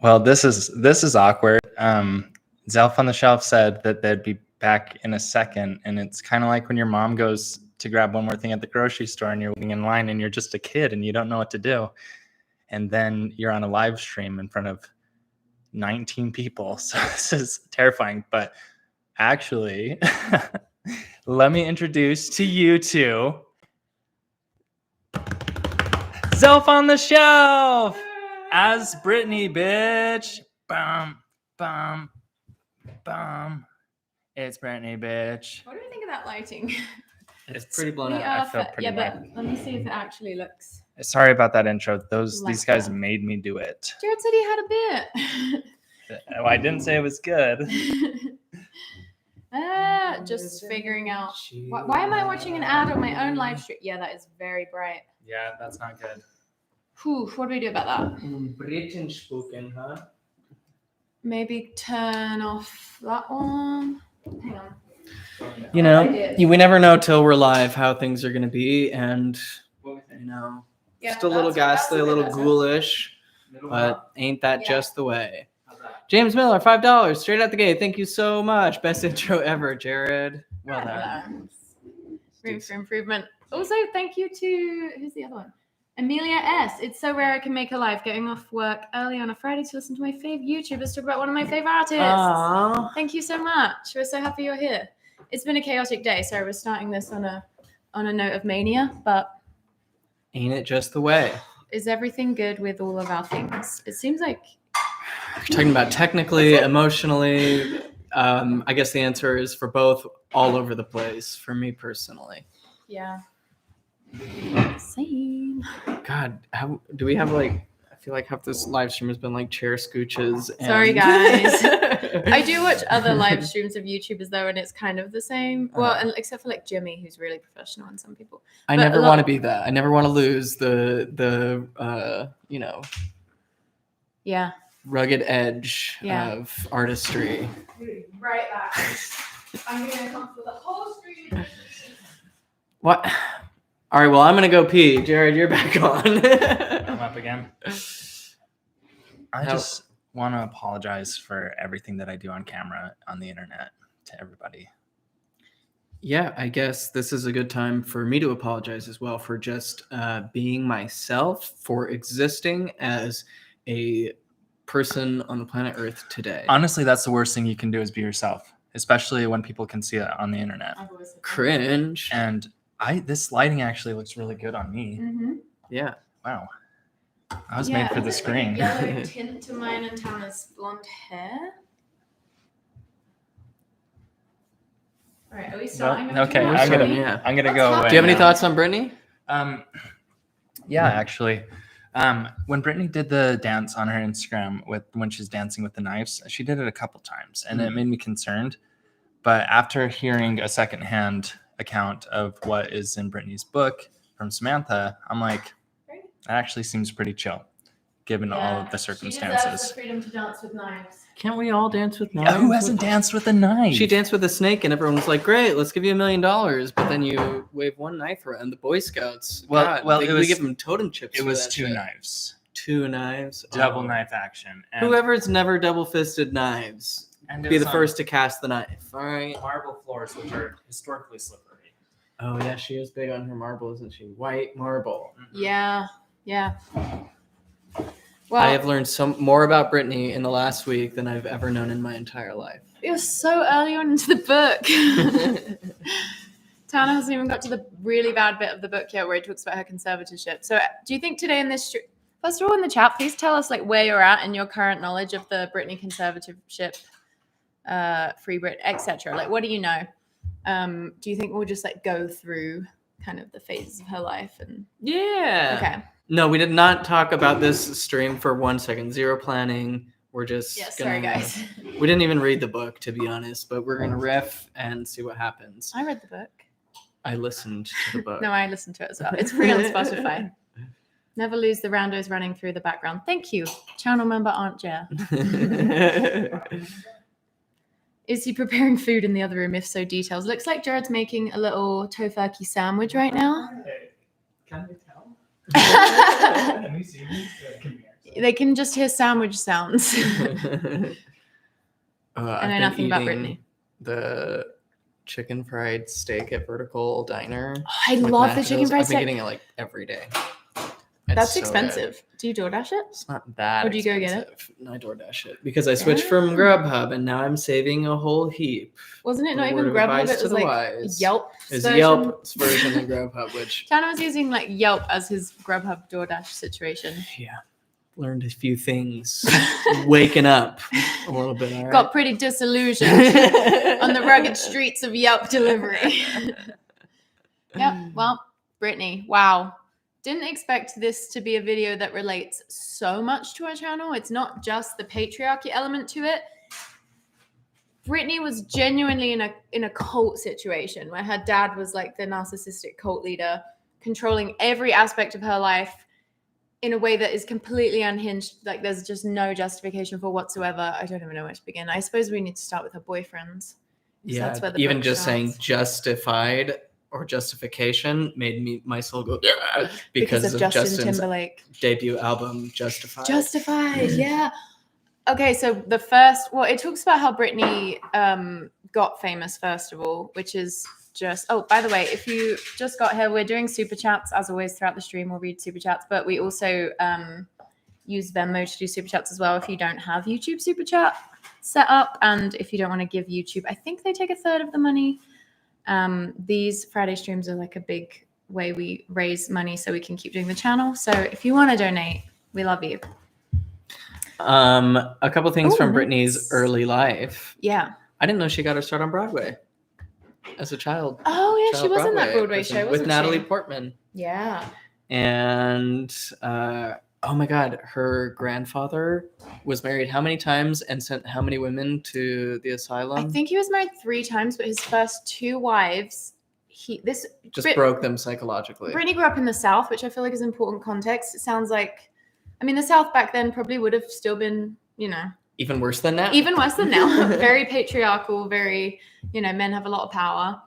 Well, this is awkward. Zelf on the Shelf said that they'd be back in a second, and it's kind of like when your mom goes to grab one more thing at the grocery store and you're waiting in line and you're just a kid and you don't know what to do, and then you're on a live stream in front of 19 people. So this is terrifying. But actually, let me introduce to you two Zelf on the Shelf as Britney, bitch. Bum, bum, bum. It's Britney, bitch. What do you think of that lighting? It's pretty blown out. I feel pretty yeah, bad. but let me see if it actually looks. Sorry about that intro. These Like guys that. made me do it. Jared said he had a bit. Oh, I didn't say it was good. Just figuring out. Why am I watching an ad on my own live stream? Yeah, that is very bright. Yeah, that's not good. Whew, what do we do about that? Britain spoken, huh? Maybe turn off that one. Hang on. You know, we never know till we're live how things are going to be, and you know, Yeah, just a little ghastly, a little ghoulish, but ain't that just the way? James Miller, $5 straight out the gate. Thank you so much. Best intro ever, Jared. Well done. Room for improvement. Also, thank you to who's the other one? Amelia S. It's so rare I can make a live getting off work early on a Friday to listen to my fave YouTubers talk about one of my favorite artists. Aww. Thank you so much. We're so happy you're here. It's been a chaotic day, so we're starting this on a note of mania, but Ain't it just the way? is everything good with all of our things? It seems like You're talking about technically, emotionally. I guess the answer is for both, all over the place. For me personally. yeah. Same. God, how do we have like? I feel like half this live stream has been like chair scooches. And... Sorry, guys. I do watch other live streams of YouTubers though, and it's kind of the same. Well, and except for like Jimmy, who's really professional, and some people. I But never a lot- want to be that. I never want to lose the you know, Yeah. rugged edge Yeah. of artistry. Right back. I'm gonna come for the whole screen. What? All right. Well, I'm gonna go pee. Jared, you're back on. I'm up again. I How- just want to apologize for everything that I do on camera on the internet to everybody. Yeah, I guess this is a good time for me to apologize as well for just being myself, for existing as a person on the planet Earth today. Honestly, that's the worst thing you can do is be yourself, especially when people can see it on the internet. Cringe. And this lighting actually looks really good on me. Mm-hmm. Yeah. Wow. I was made for the screen. Yellow tint to mine and Tana's blonde hair. All right, are we starting? Okay, We're I'm starting, gonna yeah. I'm gonna What's go happening? away. Do you have any now. thoughts on Britney? Yeah, actually. When Britney did the dance on her Instagram when she's dancing with the knives, she did it a couple times, and it made me concerned. But after hearing a secondhand account of what is in Britney's book from Samantha, I'm like, that actually seems pretty chill, given all of the She deserves circumstances. the freedom to dance with knives. Can't we all dance with knives? Yeah, who hasn't danced with a knife? She danced with a snake, and everyone was like, "Great, let's give you $1 million." But then you wave one knife around. The Boy Scouts, Well, we give them totem chips. It for was that 2 shit. knives. 2 knives. Double Oh. knife action. And, Whoever's never double-fisted knives, and it be was the on first to cast the knife. All right. marble floors, which are historically slippery. Oh yeah, she is big on her marble, isn't she? White marble. Yeah. Well, I have learned more about Britney in the last week than I've ever known in my entire life. it was so early on into the book. Tana hasn't even got to the really bad bit of the book yet where he talks about her conservatorship. So do you think today in this first of all in the chat, please tell us like where you're at in your current knowledge of the Britney conservatorship, Free Brit, etc. Like what do you know? Do you think we'll just like go through kind of the phases of her life and Yeah. okay. No, we did not talk about this stream for 1 second. Zero planning. We're just Sorry guys. We didn't even read the book, to be honest, but we're gonna riff and see what happens. I read the book. I listened to the book. No, I listened to it as well. It's free on Spotify. Never lose the randos running through the background. Thank you, channel member Aunt Jer. Is he preparing food in the other room? If so, details. Looks like Jared's making a little tofurkey sandwich right now. Can we tell? Have you seen these? They can just hear sandwich sounds. I know nothing about Britney. The chicken fried steak at Vertical Diner. Oh, I love the chicken fried I've been steak. getting it like every day. That's so expensive. good. Do you DoorDash it? It's not that Or do you go get expensive. No, I DoorDash it because I switched from Grubhub and now I'm saving a whole heap. Wasn't it A not even word of Grubhub? advice It to was the like wise. Yelp's It's version. Yelp's version of Grubhub, which Tanner was using like Yelp as his Grubhub DoorDash situation. yeah, learned a few things. Waking up a little bit. All right. Got pretty disillusioned on the rugged streets of Yelp delivery. Yep. Well, Britney, wow. Didn't expect this to be a video that relates so much to our channel. It's not just the patriarchy element to it. Britney was genuinely in a cult situation where her dad was like the narcissistic cult leader, controlling every aspect of her life in a way that is completely unhinged. Like there's just no justification for whatsoever. I don't even know where to begin. I suppose we need to start with her boyfriends. Yeah, that's where the even book just saying starts. justified or justification made my soul go Because of Justin Timberlake debut album, Justified. Justified, yeah. Okay, so it talks about how Britney got famous first of all, which is just, oh, by the way, if you just got here, we're doing super chats as always throughout the stream. We'll read super chats, but we also use Venmo to do super chats as well if you don't have YouTube super chat set up, and if you don't want to give YouTube, I think they take a third of the money. These Friday streams are like a big way we raise money so we can keep doing the channel. So if you want to donate, we love you. A couple things from nice. Britney's early life. Yeah. I didn't know she got her start on Broadway as a child. Oh yeah, Child she was in that Broadway person show, with wasn't Natalie she? Portman. Yeah. And oh my God, her grandfather was married how many times and sent how many women to the asylum? I think he was married 3 times, but his first 2 wives, broke them psychologically. Britney grew up in the South, which I feel like is important context. It sounds like, I mean, the South back then probably would have still been, Even worse than now. Even worse than now. Very patriarchal, very, men have a lot of power.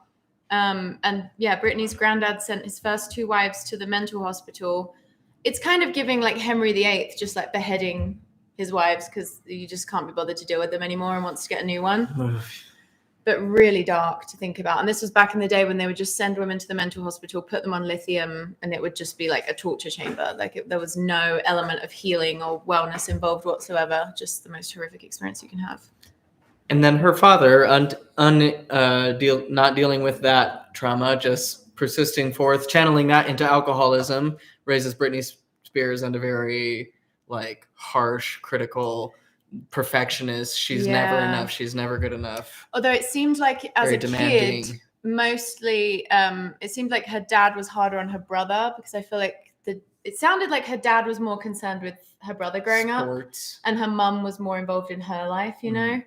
And yeah, Britney's granddad sent his first 2 wives to the mental hospital. It's kind of giving like Henry VIII, just like beheading his wives because you just can't be bothered to deal with them anymore and wants to get a new one. But really dark to think about. And this was back in the day when they would just send women to the mental hospital, put them on lithium, and it would just be like a torture chamber. Like there was no element of healing or wellness involved whatsoever. Just the most horrific experience you can have. And then her father, not dealing with that trauma, just persisting forth, channeling that into alcoholism, raises Britney Spears into very like harsh, critical, perfectionist. She's never enough. She's never good enough. Although it seemed like as very a demanding. kid, mostly it seemed like her dad was harder on her brother because I feel like it sounded like her dad was more concerned with her brother growing Sports. up, and her mum was more involved in her life, And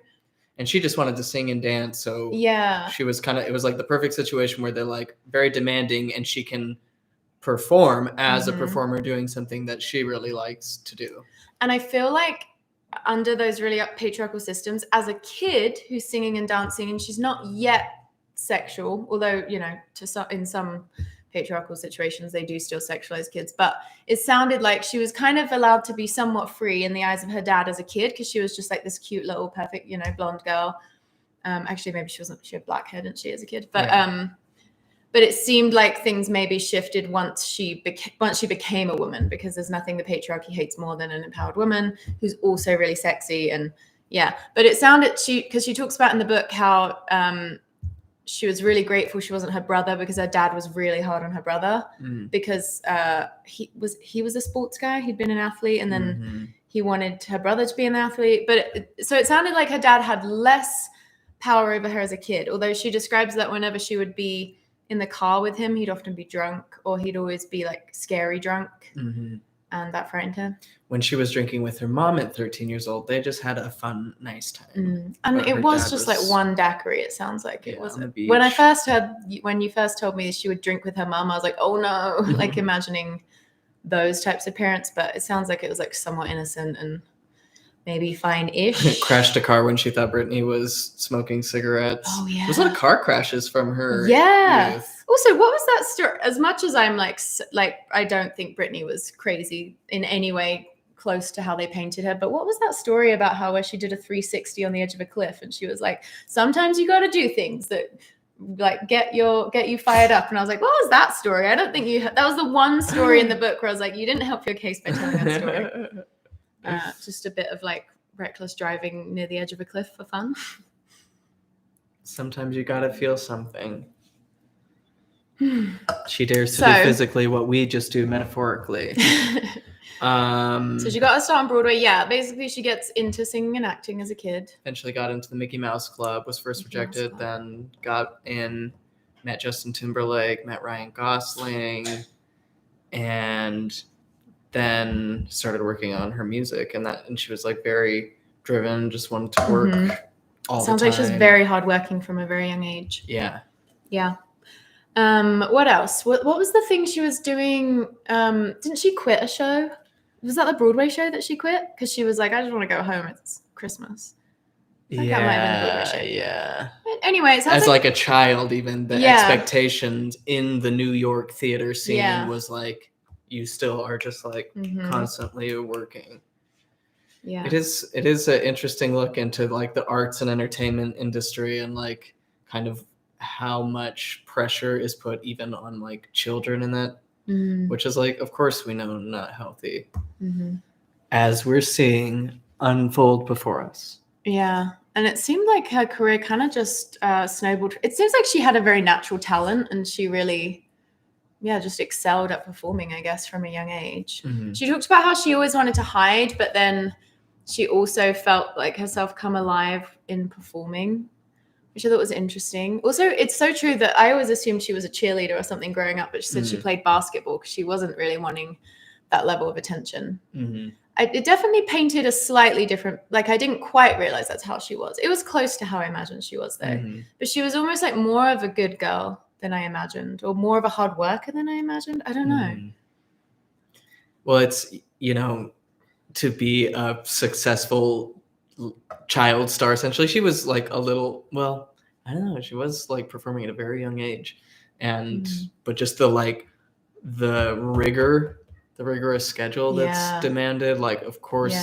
she just wanted to sing and dance, so yeah, she was it was like the perfect situation where they're like very demanding, and she can perform as a performer doing something that she really likes to do. And I feel like under those really patriarchal systems, as a kid who's singing and dancing, and she's not yet sexual, although in some patriarchal situations they do still sexualize kids, but it sounded like she was kind of allowed to be somewhat free in the eyes of her dad as a kid because she was just like this cute little perfect blonde girl. Actually maybe she had black hair, didn't she, as a kid, but but it seemed like things maybe shifted once she became a woman, because there's nothing the patriarchy hates more than an empowered woman who's also really sexy. And but it sounded because she talks about in the book how she was really grateful she wasn't her brother, because her dad was really hard on her brother because he was a sports guy. He'd been an athlete, and then he wanted her brother to be an athlete. But so it sounded like her dad had less power over her as a kid, although she describes that whenever she would be in the car with him, he'd often be drunk, or he'd always be like scary drunk. And that frightened her. When she was drinking with her mom at 13 years old, they just had a fun, nice time. And it was just like one daiquiri, it sounds like. It wasn't. When you first told me she would drink with her mom, I was like, oh no, like imagining those types of parents. But it sounds like it was like somewhat innocent. And maybe fine-ish. Crashed a car when she thought Britney was smoking cigarettes. Oh, yeah. There's a lot of car crashes from her Yeah. youth. Also, what was that story? As much as I'm like, I don't think Britney was crazy in any way close to how they painted her, but what was that story about where she did a 360 on the edge of a cliff, and she was like, sometimes you got to do things that like get you fired up. And I was like, what was that story? I don't think that was the one story in the book where I was like, you didn't help your case by telling that story. Just a bit of like reckless driving near the edge of a cliff for fun. Sometimes you gotta feel something. She dares to do physically what we just do metaphorically. So she got to start on Broadway. Yeah, basically she gets into singing and acting as a kid. Eventually got into the Mickey Mouse Club, was first rejected, then got in, met Justin Timberlake, met Ryan Gosling, and then started working on her music. And she was like very driven, just wanted to work all the time. Sounds like she's very hardworking from a very young age. Yeah. Yeah. What else? What was the thing she was doing? Didn't she quit a show? Was that the Broadway show that she quit? Because she was like, I just want to go home. It's Christmas. Yeah. But anyway, it sounds as like a child, even the expectations in the New York theater scene was like, you still are just like constantly working. Yeah. It is an interesting look into like the arts and entertainment industry and like kind of how much pressure is put even on like children in that, which is like, of course we know, not healthy, as we're seeing unfold before us. Yeah. And it seemed like her career kind of just snowballed. It seems like she had a very natural talent, and she really, just excelled at performing, I guess, from a young age. She talked about how she always wanted to hide, but then she also felt like herself come alive in performing, which I thought was interesting. Also, it's so true that I always assumed she was a cheerleader or something growing up, but she said she played basketball because she wasn't really wanting that level of attention. It definitely painted a slightly different, like I didn't quite realize that's how she was. It was close to how I imagined she was though. But she was almost like more of a good girl than I imagined, or more of a hard worker than I imagined. I don't know. Well, it's, to be a successful child star, essentially, she was like a little, well, I don't know, she was like performing at a very young age, and but just the rigorous schedule that's demanded, like, of course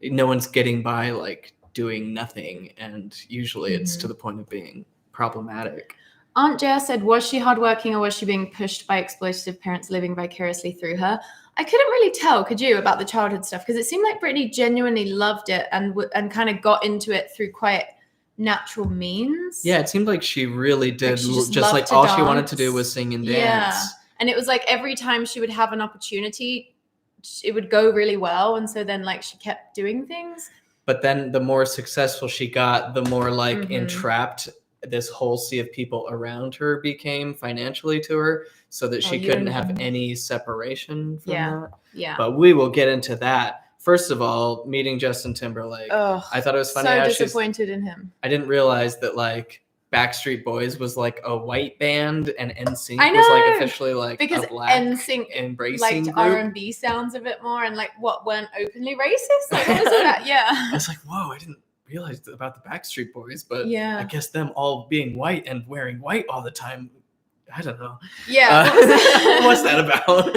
no one's getting by like doing nothing, and usually it's to the point of being problematic. Aunt Jess said, was she hardworking or was she being pushed by exploitative parents living vicariously through her? I couldn't really tell, could you, about the childhood stuff? Because it seemed like Britney genuinely loved it and kind of got into it through quite natural means. Yeah, it seemed like she really did. Like just like all she wanted to do was sing and dance. Yeah. And it was like every time she would have an opportunity, it would go really well. And so then like she kept doing things. But then the more successful she got, the more like entrapped this whole sea of people around her became financially to her, so that she couldn't have any separation from that. Yeah. But we will get into that. First of all, meeting Justin Timberlake. I thought it was funny. So disappointed in him. I didn't realize that like Backstreet Boys was like a white band and NSYNC was like officially like because a black NSYNC embracing liked group. R&B sounds a bit more, and like weren't openly racist. Like what was that? Yeah. I was like, whoa, I didn't realize about the Backstreet Boys, but I guess them all being white and wearing white all the time, I don't know. Yeah. What's that about?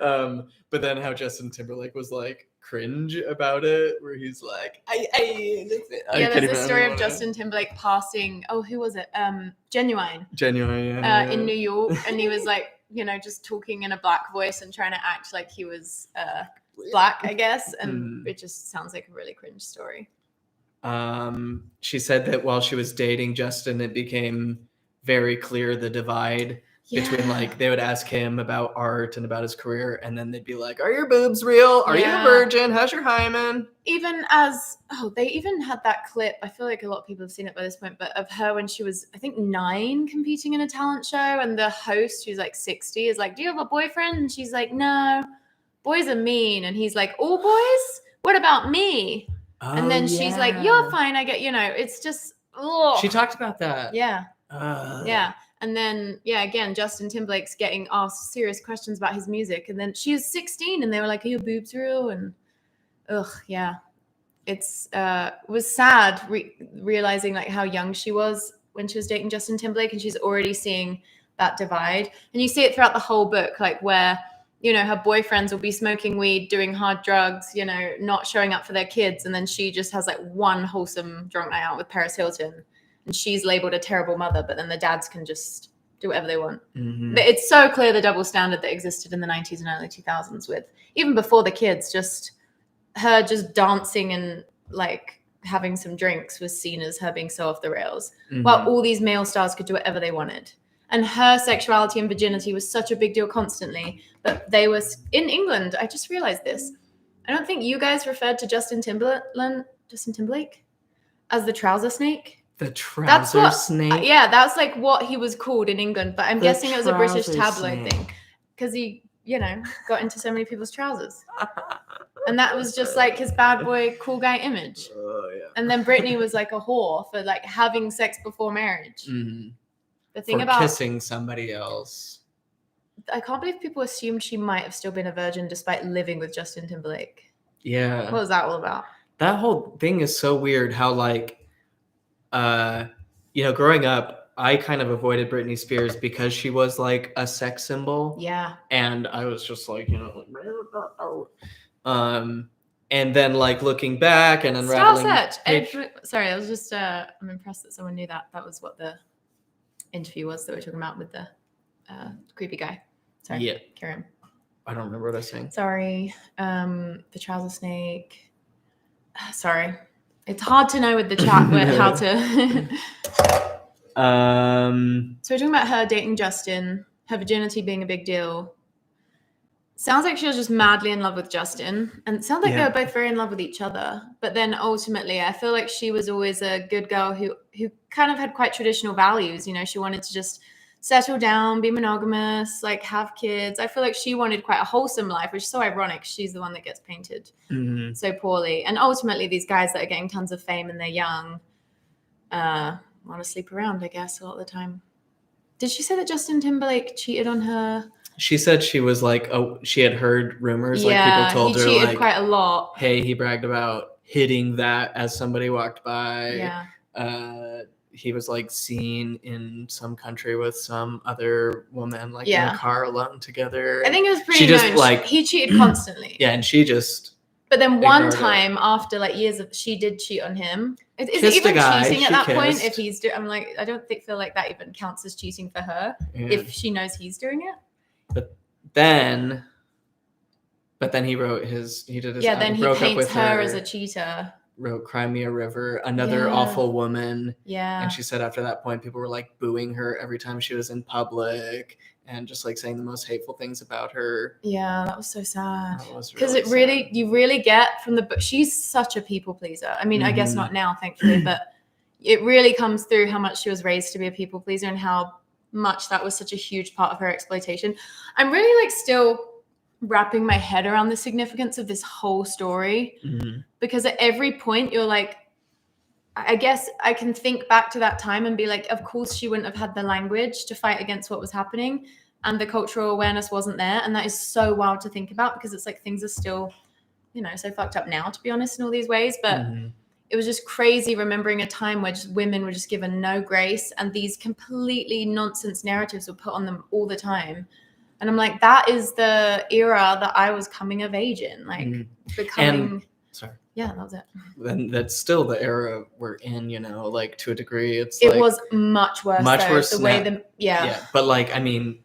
Yeah. But then how Justin Timberlake was like cringe about it, where he's like, there's this story of Justin Timberlake passing, who was it? Genuine, in New York, and he was like, just talking in a black voice and trying to act like he was black, I guess, and it just sounds like a really cringe story. She said that while she was dating Justin, it became very clear the divide between like they would ask him about art and about his career, and then they'd be like, are your boobs real? Are you a virgin? How's your hymen? Even they even had that clip, I feel like a lot of people have seen it by this point, but of her when she was, I think 9, competing in a talent show, and the host, who's like 60, is like, do you have a boyfriend? And she's like, no, boys are mean. And he's like, all boys? What about me? And then she's like, you're fine, I get, it's just, she talked about that. Yeah. And then, again, Justin Timberlake's getting asked serious questions about his music. And then she was 16 and they were like, are your boobs real? And, it's was sad realizing like how young she was when she was dating Justin Timberlake, and she's already seeing that divide. And you see it throughout the whole book, like where, you know, her boyfriends will be smoking weed, doing hard drugs, you know, not showing up for their kids, and then she just has like one wholesome drunk night out with Paris Hilton, and she's labeled a terrible mother, but then the dads can just do whatever they want. But it's so clear the double standard that existed in the 90s and early 2000s, with even before the kids, just her just dancing and like having some drinks was seen as her being so off the rails, while all these male stars could do whatever they wanted. And her sexuality and virginity was such a big deal constantly. But they were in England. I just realized this. I don't think you guys referred to Justin Timberlake as the trouser snake. The trouser snake? Yeah, that's like what he was called in England. But I'm guessing it was a British tabloid thing, because he, you know, got into so many people's trousers. And that was just like his bad boy, cool guy image. Yeah. And then Britney was like a whore for like having sex before marriage. The thing about kissing somebody else. I can't believe people assumed she might have still been a virgin despite living with Justin Timberlake. Yeah. What was that all about? That whole thing is so weird how, like, you know, growing up, I kind of avoided Britney Spears because she was like a sex symbol. Yeah. And I was just like, you know, and then like looking back and unraveling. Sorry, I was just I'm impressed that someone knew that. That was what the interview was that we were talking about with the creepy guy. Sorry. Yeah. Carry on. I don't remember what I was saying. Sorry. The trouser snake. Sorry. It's hard to know with the chat how to. So we're talking about her dating Justin, her virginity being a big deal. Sounds like she was just madly in love with Justin, and it sounds like they were both very in love with each other. But then ultimately, I feel like she was always a good girl who kind of had quite traditional values. You know, she wanted to just settle down, be monogamous, like have kids. I feel like she wanted quite a wholesome life, which is so ironic. She's the one that gets painted so poorly. And ultimately, these guys that are getting tons of fame and they're young want to sleep around, I guess, a lot of the time. Did she say that Justin Timberlake cheated on her? She said she was like, she had heard rumors, like people told her, he cheated like, quite a lot. Hey, he bragged about hitting that as somebody walked by. Yeah. He was like seen in some country with some other woman, like in a car alone together. I think it was pretty known. Like, he cheated constantly. Yeah, and she just. But then one time after like years of, she did cheat on him. Is it even cheating at that point? If he's I'm like, I don't feel like that even counts as cheating for her if she knows he's doing it. But then he wrote he did his then he paints her as a cheater. Wrote Cry Me a River, another awful woman. Yeah. And she said after that point, people were like booing her every time she was in public and just like saying the most hateful things about her. Yeah, that was so sad. Because you really get from the book, she's such a people pleaser. I mean, I guess not now, thankfully, but it really comes through how much she was raised to be a people pleaser and how much that was such a huge part of her exploitation. I'm really like still wrapping my head around the significance of this whole story because at every point you're like, I guess I can think back to that time and be like, of course she wouldn't have had the language to fight against what was happening and the cultural awareness wasn't there. And that is so wild to think about because it's like things are still, you know, so fucked up now, to be honest, in all these ways. But it was just crazy remembering a time where just women were just given no grace and these completely nonsense narratives were put on them all the time. And I'm like, that is the era that I was coming of age in, like becoming. Yeah, that was it. And that's still the era we're in, you know, like to a degree. It was much worse. The way yeah. But like, I mean,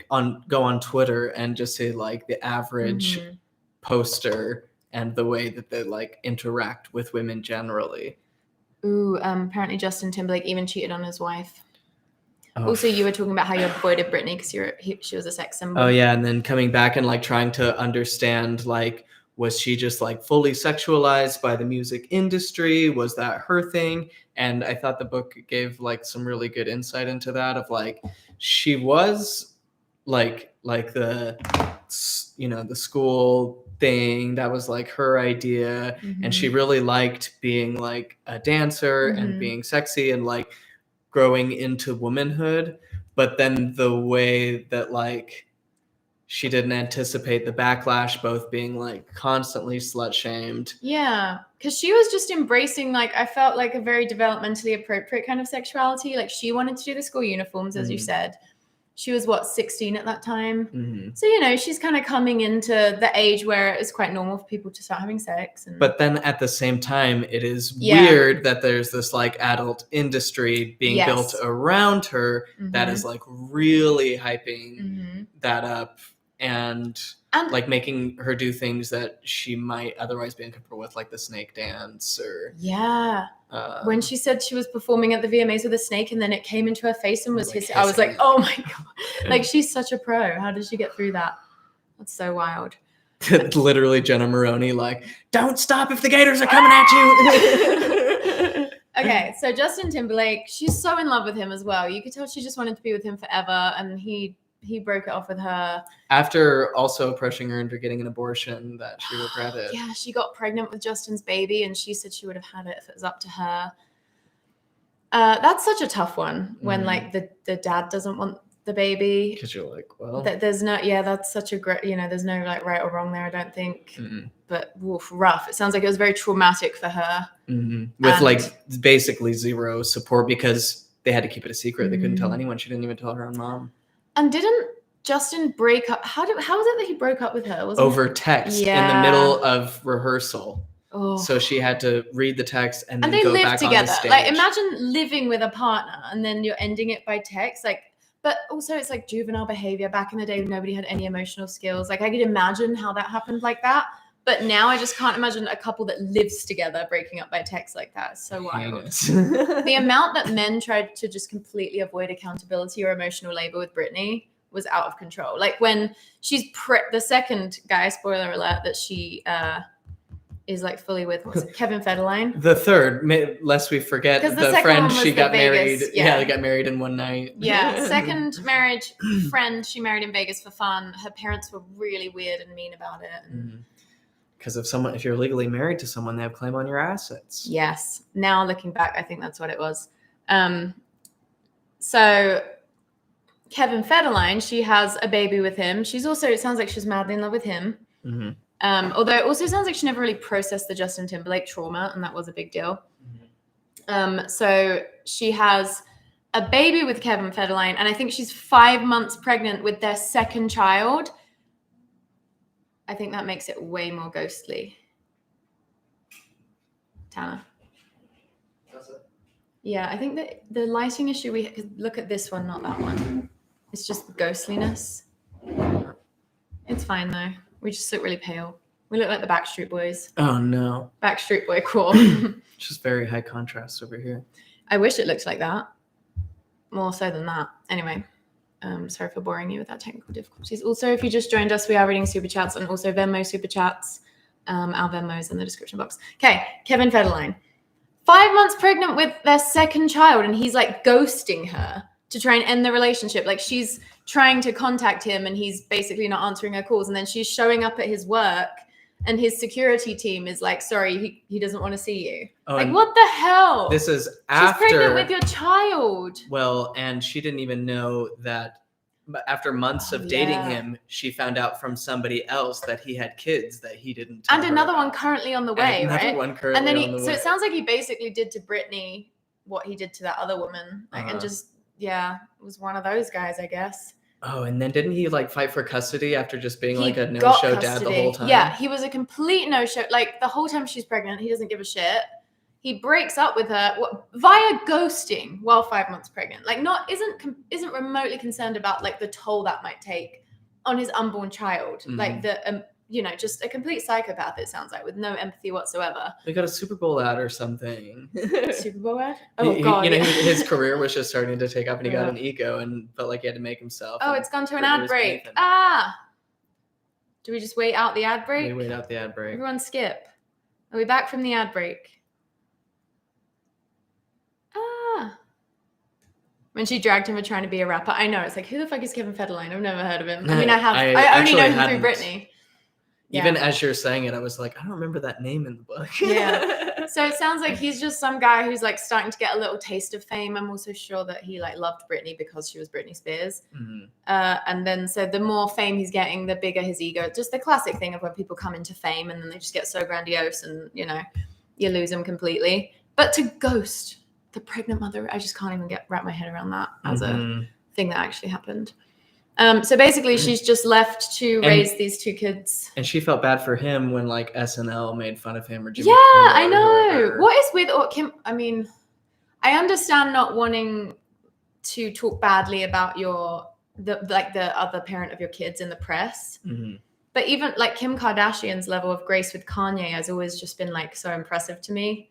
go on Twitter and just say like the average poster and the way that they like interact with women generally. Ooh, apparently Justin Timberlake even cheated on his wife. Also, you were talking about how you avoided Britney because she was a sex symbol. Oh yeah, and then coming back and like trying to understand like, was she just like fully sexualized by the music industry? Was that her thing? And I thought the book gave like some really good insight into that of like, she was like the, you know, the school thing that was like her idea. And she really liked being like a dancer and being sexy and like growing into womanhood. But then the way that like she didn't anticipate the backlash, both being like constantly slut shamed. Yeah, because she was just embracing, like, I felt like a very developmentally appropriate kind of sexuality. Like, she wanted to do the school uniforms, as you said. She was, 16 at that time? So, you know, she's kind of coming into the age where it's quite normal for people to start having sex. But then at the same time, it is weird that there's this like adult industry being built around her that is like really hyping that up. And like making her do things that she might otherwise be uncomfortable with, like the snake dance or when she said she was performing at the VMAs with a snake and then it came into her face and was hissing. I was like, oh my god, like she's such a pro. How did she get through that? That's so wild. Literally Jenna Maroney, like, don't stop if the gators are coming at you. Okay, so Justin Timberlake, she's so in love with him as well. You could tell she just wanted to be with him forever, and he broke it off with her. After also pressuring her into getting an abortion that she regretted. Yeah, she got pregnant with Justin's baby and she said she would have had it if it was up to her. That's such a tough one when like the dad doesn't want the baby. Because you're like, well. There's no, that's such a great, there's no like right or wrong there, I don't think. But rough. It sounds like it was very traumatic for her. With like basically zero support because they had to keep it a secret. They couldn't tell anyone. She didn't even tell her own mom. And didn't Justin break up? How was it that he broke up with her? Over text in the middle of rehearsal. Oh. So she had to read the text and then they go lived back together. on the stage. Like imagine living with a partner and then you're ending it by text. Like, but also it's like juvenile behavior. Back in the day, nobody had any emotional skills. Like I could imagine how that happened like that. But now I just can't imagine a couple that lives together breaking up by text like that. It's so wild. The amount that men tried to just completely avoid accountability or emotional labor with Britney was out of control. Like when she's the second guy, spoiler alert, that she is like fully with, what's it, Kevin Federline? The third, lest we forget the friend she got married. Yeah, they got married in one night. Yeah, second marriage friend she married in Vegas for fun. Her parents were really weird and mean about it. Because if you're legally married to someone, they have claim on your assets. Yes. Now looking back, I think that's what it was. So Kevin Federline, she has a baby with him. She's also, it sounds like she's madly in love with him. Although it also sounds like she never really processed the Justin Timberlake trauma, and that was a big deal. So she has a baby with Kevin Federline, and I think she's 5 months pregnant with their second child. I think that makes it way more ghostly. Tanner. That's it. Yeah, I think that the lighting issue, we look at this one, not that one. It's just the ghostliness. It's fine though. We just look really pale. We look like the Backstreet Boys. Oh no. Backstreet Boy core. Just very high contrast over here. I wish it looked like that. More so than that. Anyway. Sorry for boring you with that technical difficulties. Also, if you just joined us, we are reading super chats and also Venmo super chats. Our Venmo is in the description box. Okay, Kevin Federline. 5 months pregnant with their second child, and he's like ghosting her to try and end the relationship. Like she's trying to contact him and he's basically not answering her calls. And then she's showing up at his work and his security team is like, sorry, he doesn't want to see you. Like, what the hell? This is after... She's pregnant with your child. Well, and she didn't even know that after months of dating him, she found out from somebody else that he had kids that he didn't tell And her another about. one currently on the way, and right? One currently and then on the way. So it sounds like he basically did to Britney what he did to that other woman. Like, and just, it was one of those guys, I guess. Oh, and then didn't he like fight for custody after just being like a no-show dad the whole time? Yeah, he was a complete no-show. Like the whole time she's pregnant, he doesn't give a shit. He breaks up with her via ghosting while 5 months pregnant. Like isn't remotely concerned about like the toll that might take on his unborn child. Like just a complete psychopath, it sounds like, with no empathy whatsoever. They got a Super Bowl ad or something. Super Bowl ad? Oh, God. His career was just starting to take off and he got an ego and felt like he had to make himself. Oh, it's gone to an ad break. Do we just wait out the ad break? We wait out the ad break. Everyone skip. Are we back from the ad break? When she dragged him for trying to be a rapper. I know, it's like, who the fuck is Kevin Federline? I've never heard of him. I mean, I only know him through Britney. Even as you're saying it, I was like, I don't remember that name in the book. Yeah. So it sounds like he's just some guy who's like starting to get a little taste of fame. I'm also sure that he like loved Britney because she was Britney Spears. And then so the more fame he's getting, the bigger his ego. Just the classic thing of when people come into fame and then they just get so grandiose and, you know, you lose them completely. But to ghost the pregnant mother, I just can't even wrap my head around that as a thing that actually happened. So basically, she's just left to raise these two kids. And she felt bad for him when like SNL made fun of him or Jimmy Yeah, Kimmel I know. whoever. What is with Kim? I mean, I understand not wanting to talk badly about the other parent of your kids in the press. But even like Kim Kardashian's level of grace with Kanye has always just been like so impressive to me.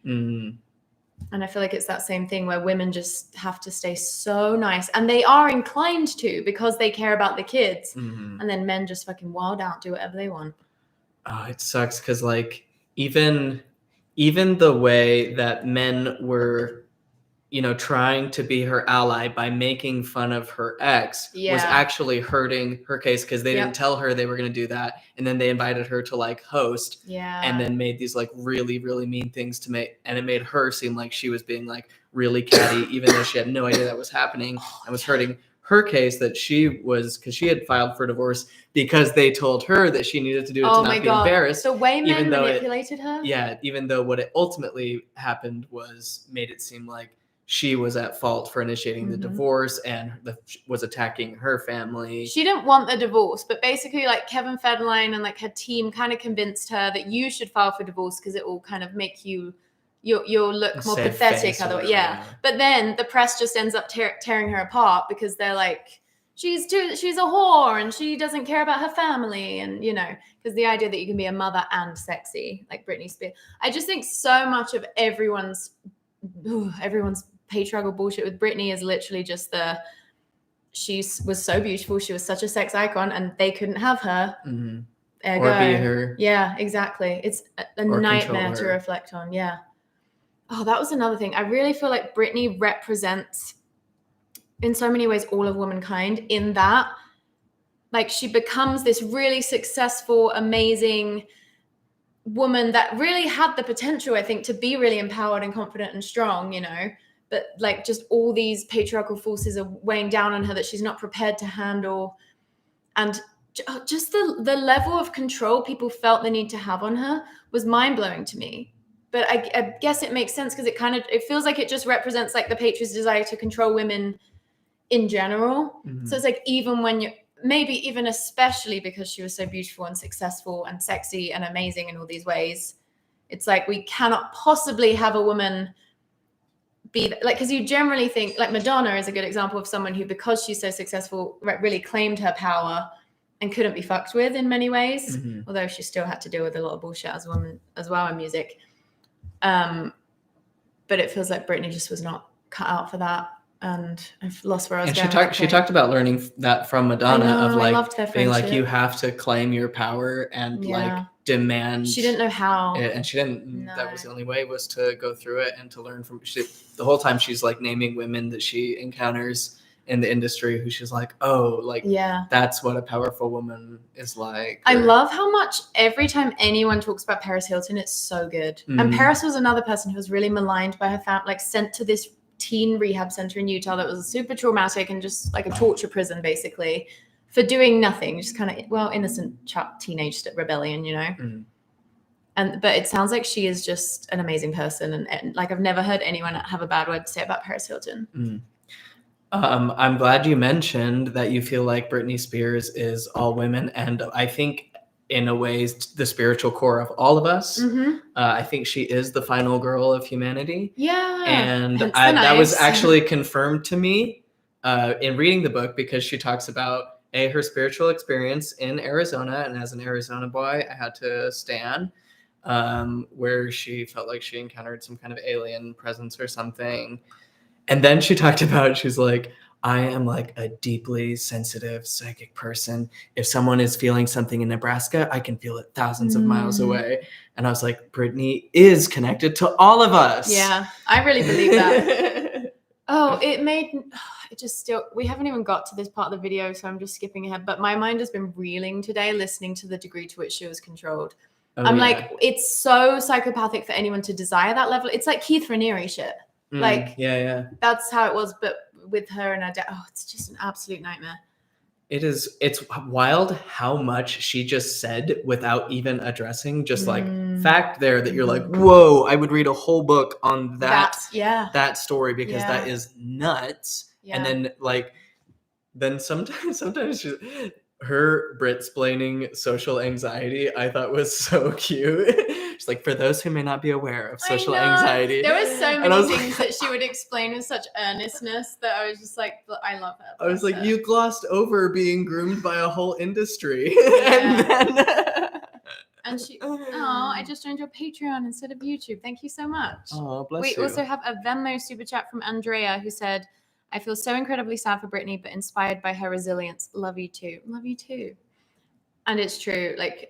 And I feel like it's that same thing where women just have to stay so nice, and they are inclined to because they care about the kids. And then men just fucking wild out, do whatever they want. Oh, it sucks because like even the way that men were, you know, trying to be her ally by making fun of her ex was actually hurting her case because they didn't tell her they were going to do that. And then they invited her to like host and then made these like really, really mean things and it made her seem like she was being like really catty, even though she had no idea that was happening and was hurting her case that because she had filed for divorce because they told her that she needed to do it to not be embarrassed. So way men manipulated her? Yeah, even though what it ultimately happened made it seem like she was at fault for initiating the divorce and was attacking her family. She didn't want the divorce, but basically like Kevin Federline and like her team kind of convinced her that you should file for divorce because it will kind of make you'll look more pathetic. Otherwise, But then the press just ends up tearing her apart because they're like, she's a whore and she doesn't care about her family. And, you know, because the idea that you can be a mother and sexy like Britney Spears. I just think so much of everyone's patriarchal bullshit with Britney is literally just she was so beautiful, she was such a sex icon, and they couldn't have her or be her. Yeah, exactly. It's a nightmare to reflect on. Yeah. Oh, that was another thing. I really feel like Britney represents in so many ways all of womankind, in that like she becomes this really successful, amazing woman that really had the potential, I think, to be really empowered and confident and strong, you know, but like just all these patriarchal forces are weighing down on her that she's not prepared to handle. And just the level of control people felt the need to have on her was mind-blowing to me. But I guess it makes sense because it feels like it just represents like the patriarch's desire to control women in general. So it's like even when maybe even especially because she was so beautiful and successful and sexy and amazing in all these ways, it's like we cannot possibly have a woman be like, because you generally think like Madonna is a good example of someone who, because she's so successful, really claimed her power and couldn't be fucked with in many ways, although she still had to deal with a lot of bullshit as a woman as well in music. But it feels like Britney just was not cut out for that. And I've lost where I was going. She talked about learning that from Madonna of like being like, you have to claim your power and like demand. She didn't know how. And she didn't. No. That was the only way, was to go through it and to learn from. The whole time she's like naming women that she encounters in the industry who she's like, oh, like that's what a powerful woman is like. I love how much every time anyone talks about Paris Hilton, it's so good. And Paris was another person who was really maligned by her family, like sent to this teen rehab center in Utah that was super traumatic and just like a torture prison basically for doing nothing, just kind of innocent teenage rebellion, you know. But it sounds like she is just an amazing person, and like I've never heard anyone have a bad word to say about Paris Hilton. I'm glad you mentioned that you feel like Britney Spears is all women, and I think in a way the spiritual core of all of us. I think she is the final girl of humanity. And that was actually confirmed to me in reading the book, because she talks about her spiritual experience in Arizona, and as an Arizona boy I had to stand where she felt like she encountered some kind of alien presence or something. And then she talked about, she's like, I am like a deeply sensitive psychic person. If someone is feeling something in Nebraska, I can feel it thousands of miles away. And I was like, Britney is connected to all of us. Yeah, I really believe that. Oh, it just still, we haven't even got to this part of the video, so I'm just skipping ahead. But my mind has been reeling today listening to the degree to which she was controlled. I'm like, it's so psychopathic for anyone to desire that level. It's like Keith Raniere shit. That's how it was, but with her and her dad. Oh, it's just an absolute nightmare. It's wild how much she just said without even addressing just like fact there that you're like, whoa, I would read a whole book on that story because that is nuts. Yeah. And then like sometimes her Brit-splaining social anxiety I thought was so cute. She's like, for those who may not be aware of social anxiety. There were so many things that she would explain with such earnestness that I was just like, I love her. I was like, you glossed over being groomed by a whole industry. And she, I just joined your Patreon instead of YouTube. Thank you so much. Oh, bless you. We also have a Venmo super chat from Andrea who said, I feel so incredibly sad for Britney, but inspired by her resilience. Love you too. Love you too. And it's true. Like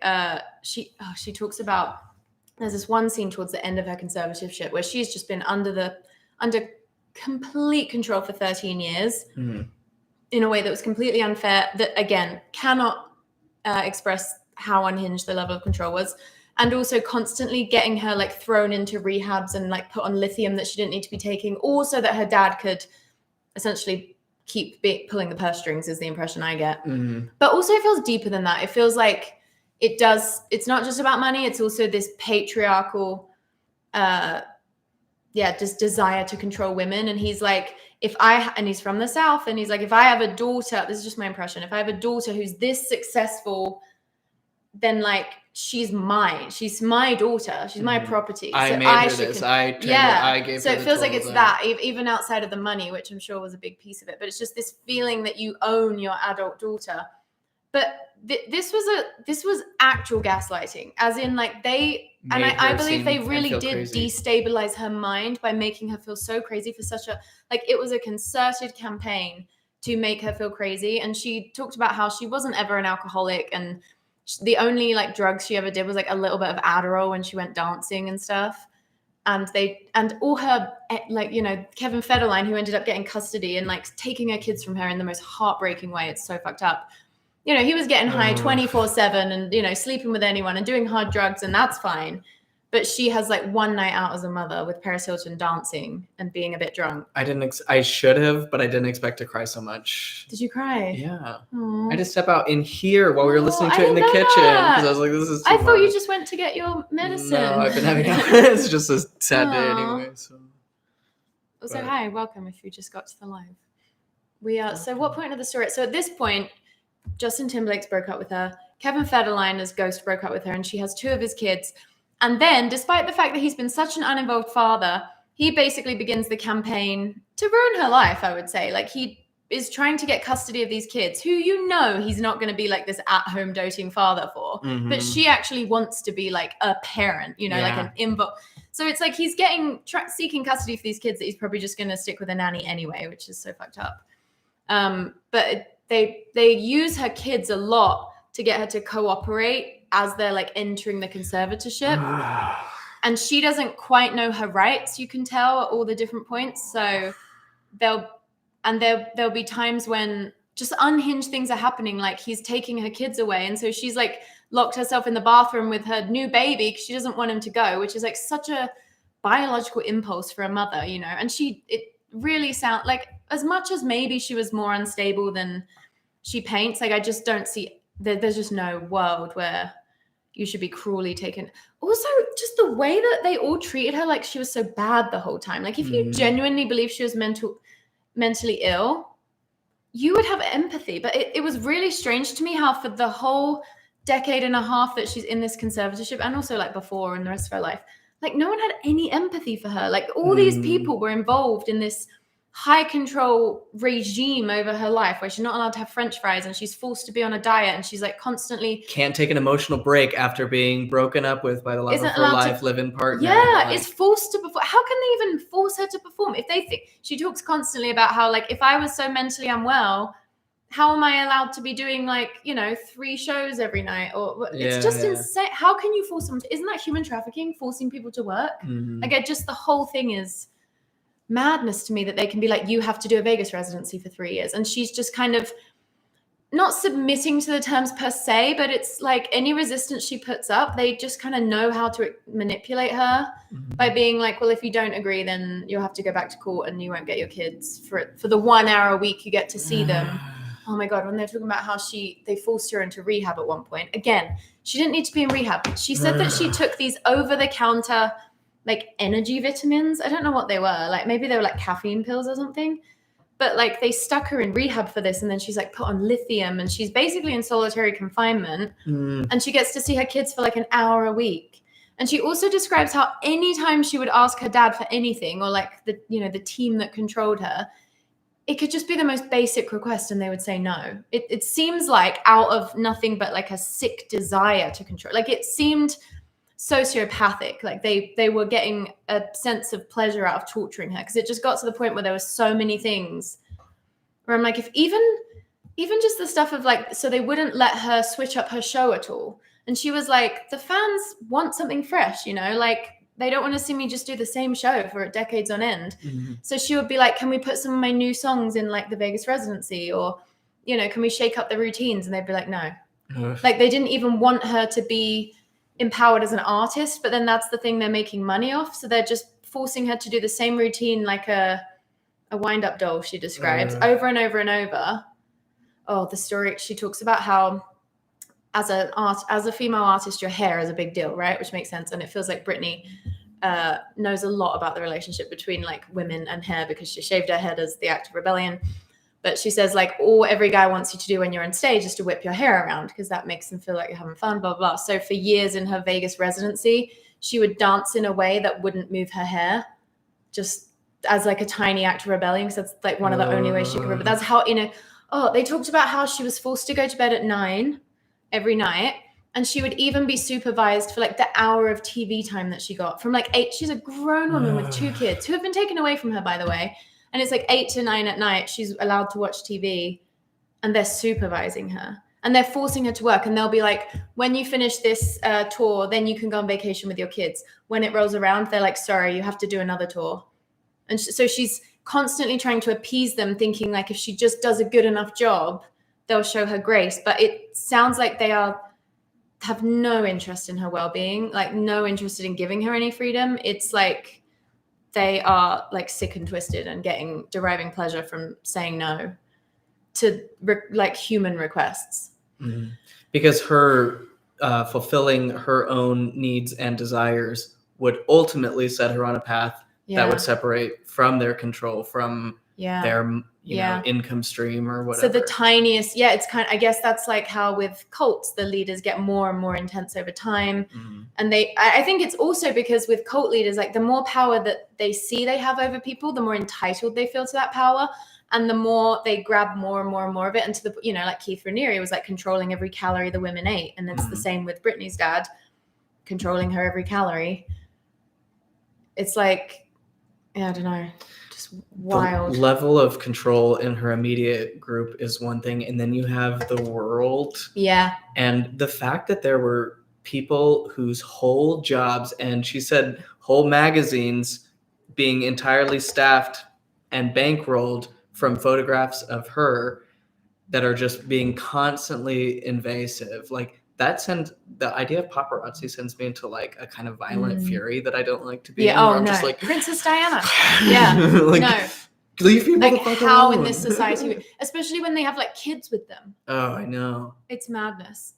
she talks about, there's this one scene towards the end of her conservatorship where she's just been under complete control for 13 years in a way that was completely unfair, that again cannot express how unhinged the level of control was. And also constantly getting her like thrown into rehabs and like put on lithium that she didn't need to be taking, also that her dad could essentially keep pulling the purse strings is the impression I get. But also it feels deeper than that. It feels like it's not just about money. It's also this patriarchal, just desire to control women. And he's like, and he's from the South, and he's like, if I have a daughter, this is just my impression. If I have a daughter who's this successful, then like, she's mine. She's my daughter. She's my property. I made her this. I gave her. So it feels like it's that, even outside of the money, which I'm sure was a big piece of it. But it's just this feeling that you own your adult daughter. But this was actual gaslighting, as in like I believe they really did crazy. Destabilize her mind by making her feel so crazy for such a, like, it was a concerted campaign to make her feel crazy. And she talked about how she wasn't ever an alcoholic, and the only like drugs she ever did was like a little bit of Adderall when she went dancing and stuff. And all her, like, you know, Kevin Federline, who ended up getting custody and like taking her kids from her in the most heartbreaking way. It's so fucked up. You know, he was getting high 24/7 and, you know, sleeping with anyone and doing hard drugs, and that's fine. But she has like one night out as a mother with Paris Hilton dancing and being a bit drunk. I should have, but I didn't expect to cry so much. Did you cry? Yeah. Aww. I had to step out in here while we were listening to it in the kitchen because I was like, this is too I thought much. you just went to get your medicine. No, I've been having it's just a sad day anyway. So hi, welcome if you just got to the live. We are, so what point of the story? So at this point, Justin Timberlake's broke up with her. Kevin Federline as Ghost broke up with her, and she has 2 of his kids. And then, despite the fact that he's been such an uninvolved father, he basically begins the campaign to ruin her life, I would say. Like, he is trying to get custody of these kids who, you know, he's not going to be like this at-home doting father for. But she actually wants to be like a parent, you know, like an involved. So it's like he's seeking custody for these kids that he's probably just going to stick with a nanny anyway, which is so fucked up. But they use her kids a lot to get her to cooperate as they're like entering the conservatorship. And she doesn't quite know her rights, you can tell, at all the different points. So there'll be times when just unhinged things are happening, like he's taking her kids away. And so she's like locked herself in the bathroom with her new baby because she doesn't want him to go, which is like such a biological impulse for a mother, you know. And it really sounds like, as much as maybe she was more unstable than she paints, like I just don't see, there's just no world where you should be cruelly taken. Also, just the way that they all treated her like she was so bad the whole time. Like if you genuinely believe she was mentally ill, you would have empathy. But it was really strange to me how for the whole decade and a half that she's in this conservatorship, and also like before in the rest of her life, like no one had any empathy for her. Like all these people were involved in this high control regime over her life where she's not allowed to have French fries and she's forced to be on a diet, and she's like constantly can't take an emotional break after being broken up with by the love of her life, live-in partner. Yeah, is forced to perform. How can they even force her to perform if they think? She talks constantly about how like if I was so mentally unwell, how am I allowed to be doing like, you know, 3 shows every night? Or it's just insane. How can you force them to? Isn't that human trafficking? Forcing people to work? Like the whole thing is madness to me that they can be like, you have to do a Vegas residency for 3 years. And she's just kind of not submitting to the terms per se, but it's like any resistance she puts up, they just kind of know how to manipulate her by being like, well, if you don't agree, then you'll have to go back to court and you won't get your kids for the 1 hour a week you get to see them. Oh my God, when they're talking about how they forced her into rehab at one point. Again, she didn't need to be in rehab. She said that she took these over-the-counter like energy vitamins. I don't know what they were. Like maybe they were like caffeine pills or something. But like they stuck her in rehab for this, and then she's like put on lithium, and she's basically in solitary confinement, and she gets to see her kids for like an hour a week. And she also describes how anytime she would ask her dad for anything, or like the team that controlled her, it could just be the most basic request and they would say no. It seems like out of nothing but like a sick desire to control. Like it seemed sociopathic. Like they were getting a sense of pleasure out of torturing her, because it just got to the point where there were so many things where I'm like, if even just the stuff of like, so they wouldn't let her switch up her show at all. And she was like, the fans want something fresh, like they don't want to see me just do the same show for decades on end. So she would be like, can we put some of my new songs in like the Vegas residency, or can we shake up the routines? And they'd be like, no. Like they didn't even want her to be empowered as an artist, but then that's the thing they're making money off. So they're just forcing her to do the same routine like a wind-up doll, she describes, over and over and over. Oh, the story, she talks about how as a female artist, your hair is a big deal, right? Which makes sense. And it feels like Britney knows a lot about the relationship between like women and hair, because she shaved her head as the act of rebellion. But she says like every guy wants you to do when you're on stage is to whip your hair around, because that makes them feel like you're having fun, blah, blah. So for years in her Vegas residency, she would dance in a way that wouldn't move her hair, just as like a tiny act of rebellion, because that's like one of the only ways she could rebel. That's how, they talked about how she was forced to go to bed at 9 every night. And she would even be supervised for like the hour of TV time that she got from like 8. She's a grown woman with 2 kids who have been taken away from her, by the way. And it's like 8 to 9 at night. She's allowed to watch TV, and they're supervising her and they're forcing her to work. And they'll be like, when you finish this tour, then you can go on vacation with your kids. When it rolls around, they're like, sorry, you have to do another tour. And so she's constantly trying to appease them, thinking like if she just does a good enough job, they'll show her grace. But it sounds like they have no interest in her well-being, like no interest in giving her any freedom. It's like they are like sick and twisted and deriving pleasure from saying no to like human requests. Because her fulfilling her own needs and desires would ultimately set her on a path that would separate from their control, from their income stream or whatever. So the tiniest, it's I guess that's like how with cults, the leaders get more and more intense over time. And I think it's also because with cult leaders, like the more power that they see they have over people, the more entitled they feel to that power. And the more they grab more and more and more of it. And to the, like Keith Raniere was like controlling every calorie the women ate. And it's the same with Britney's dad, controlling her every calorie. It's like, I don't know. Wild. The level of control in her immediate group is one thing, and then you have the world. And the fact that there were people whose whole jobs, and she said whole magazines, being entirely staffed and bankrolled from photographs of her that are just being constantly invasive. Like the idea of paparazzi sends me into like a kind of violent fury that I don't like to be in. Oh, I'm no. just like, Princess Diana. like, no. Leave people like the fuck how alone. In this society, especially when they have like kids with them. Oh, I know. It's madness.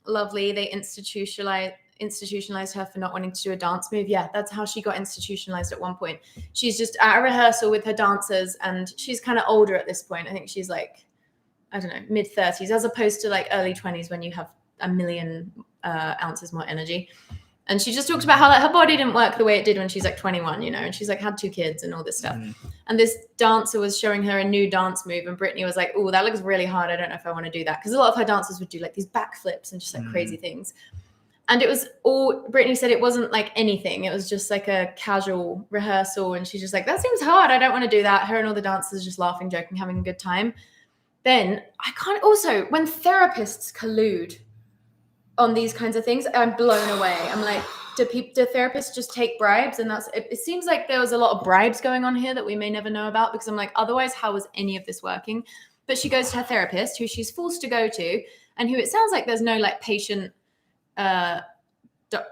Lovely. They institutionalized her for not wanting to do a dance move. Yeah, that's how she got institutionalized at one point. She's just at a rehearsal with her dancers, and she's kind of older at this point. I think she's like, I don't know, mid-30s, as opposed to like early 20s when you have a million ounces more energy. And she just talked about how like, her body didn't work the way it did when she's like 21, and she's like had 2 kids and all this stuff. And this dancer was showing her a new dance move, and Britney was like, oh, that looks really hard. I don't know if I want to do that. Because a lot of her dancers would do like these backflips and just like crazy things. And it was all, Britney said it wasn't like anything. It was just like a casual rehearsal. And she's just like, that seems hard. I don't want to do that. Her and all the dancers just laughing, joking, having a good time. Then I can't also, when therapists collude on these kinds of things, I'm blown away. I'm like, do therapists just take bribes? And it seems like there was a lot of bribes going on here that we may never know about, because I'm like, otherwise, how was any of this working? But she goes to her therapist, who she's forced to go to, and who it sounds like there's no like patient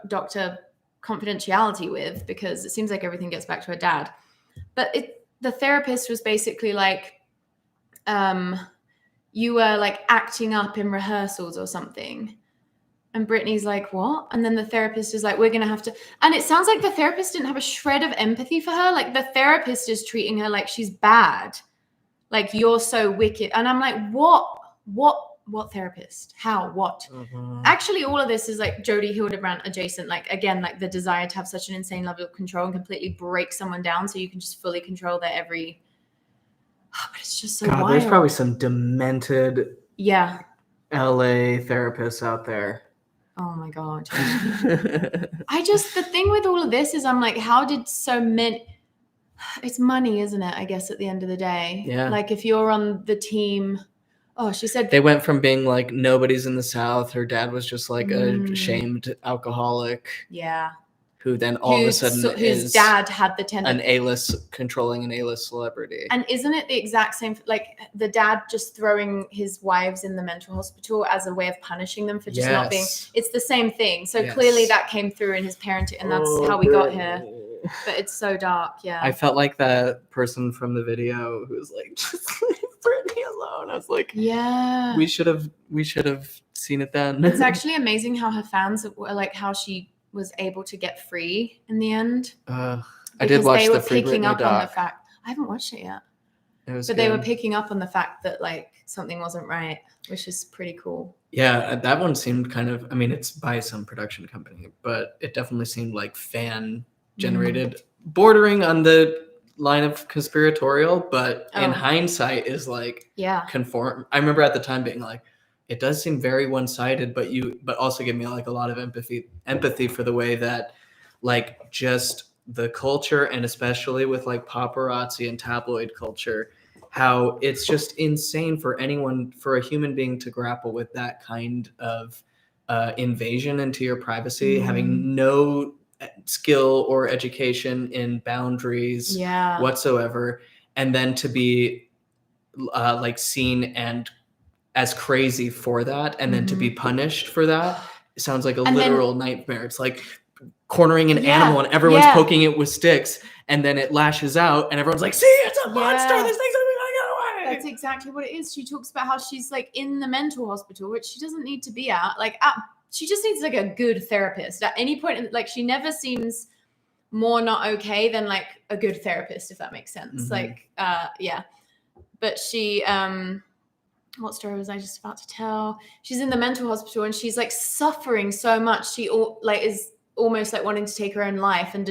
doctor confidentiality with, because it seems like everything gets back to her dad. But the therapist was basically like, you were like acting up in rehearsals or something. And Britney's like, what? And then the therapist is like, we're going to have to. And it sounds like the therapist didn't have a shred of empathy for her. Like the therapist is treating her like she's bad. Like, you're so wicked. And I'm like, what therapist? How? What? Mm-hmm. Actually, all of this is like Jodie Hildebrand adjacent. Like, again, like the desire to have such an insane level of control and completely break someone down so you can just fully control their every. Oh, but it's just so wild. There's probably some demented LA therapists out there. Oh my God. The thing with all of this is I'm like, how did so many, it's money, isn't it? I guess at the end of the day. Yeah. Like if you're on the team, she said. They went from being like nobody's in the South. Her dad was just like a shamed alcoholic. Yeah. Who then all of a sudden whose dad had the tendency. Controlling an A-list celebrity. And isn't it the exact same, like the dad just throwing his wives in the mental hospital as a way of punishing them for just not being, it's the same thing. So clearly that came through in his parenting, and that's how we got here. But it's so dark, yeah. I felt like that person from the video who was like, just leave Britney alone. I was like, yeah, we should have seen it then. It's actually amazing how her fans were like, how she was able to get free in the end. I did watch the Free Britney up doc. On the fact, I haven't watched it yet. They were picking up on the fact that like something wasn't right, which is pretty cool. Yeah, that one seemed kind of, I mean, it's by some production company, but it definitely seemed like fan generated, bordering on the line of conspiratorial, but in hindsight is like conform. I remember at the time being like, it does seem very one-sided, but also give me like a lot of empathy for the way that like just the culture, and especially with like paparazzi and tabloid culture, how it's just insane for a human being to grapple with that kind of invasion into your privacy, having no skill or education in boundaries whatsoever, and then to be like seen and as crazy for that, and then to be punished for that, it sounds like a literal nightmare. It's like cornering an animal and everyone's poking it with sticks, and then it lashes out and everyone's like, see, it's a monster, this thing's gonna get away. That's exactly what it is. She talks about how she's like in the mental hospital, which she doesn't need to be at. Like she just needs like a good therapist at any point. Like she never seems more not okay than like a good therapist, if that makes sense. Like but she what story was I just about to tell? She's in the mental hospital and she's like suffering so much. She is almost like wanting to take her own life, and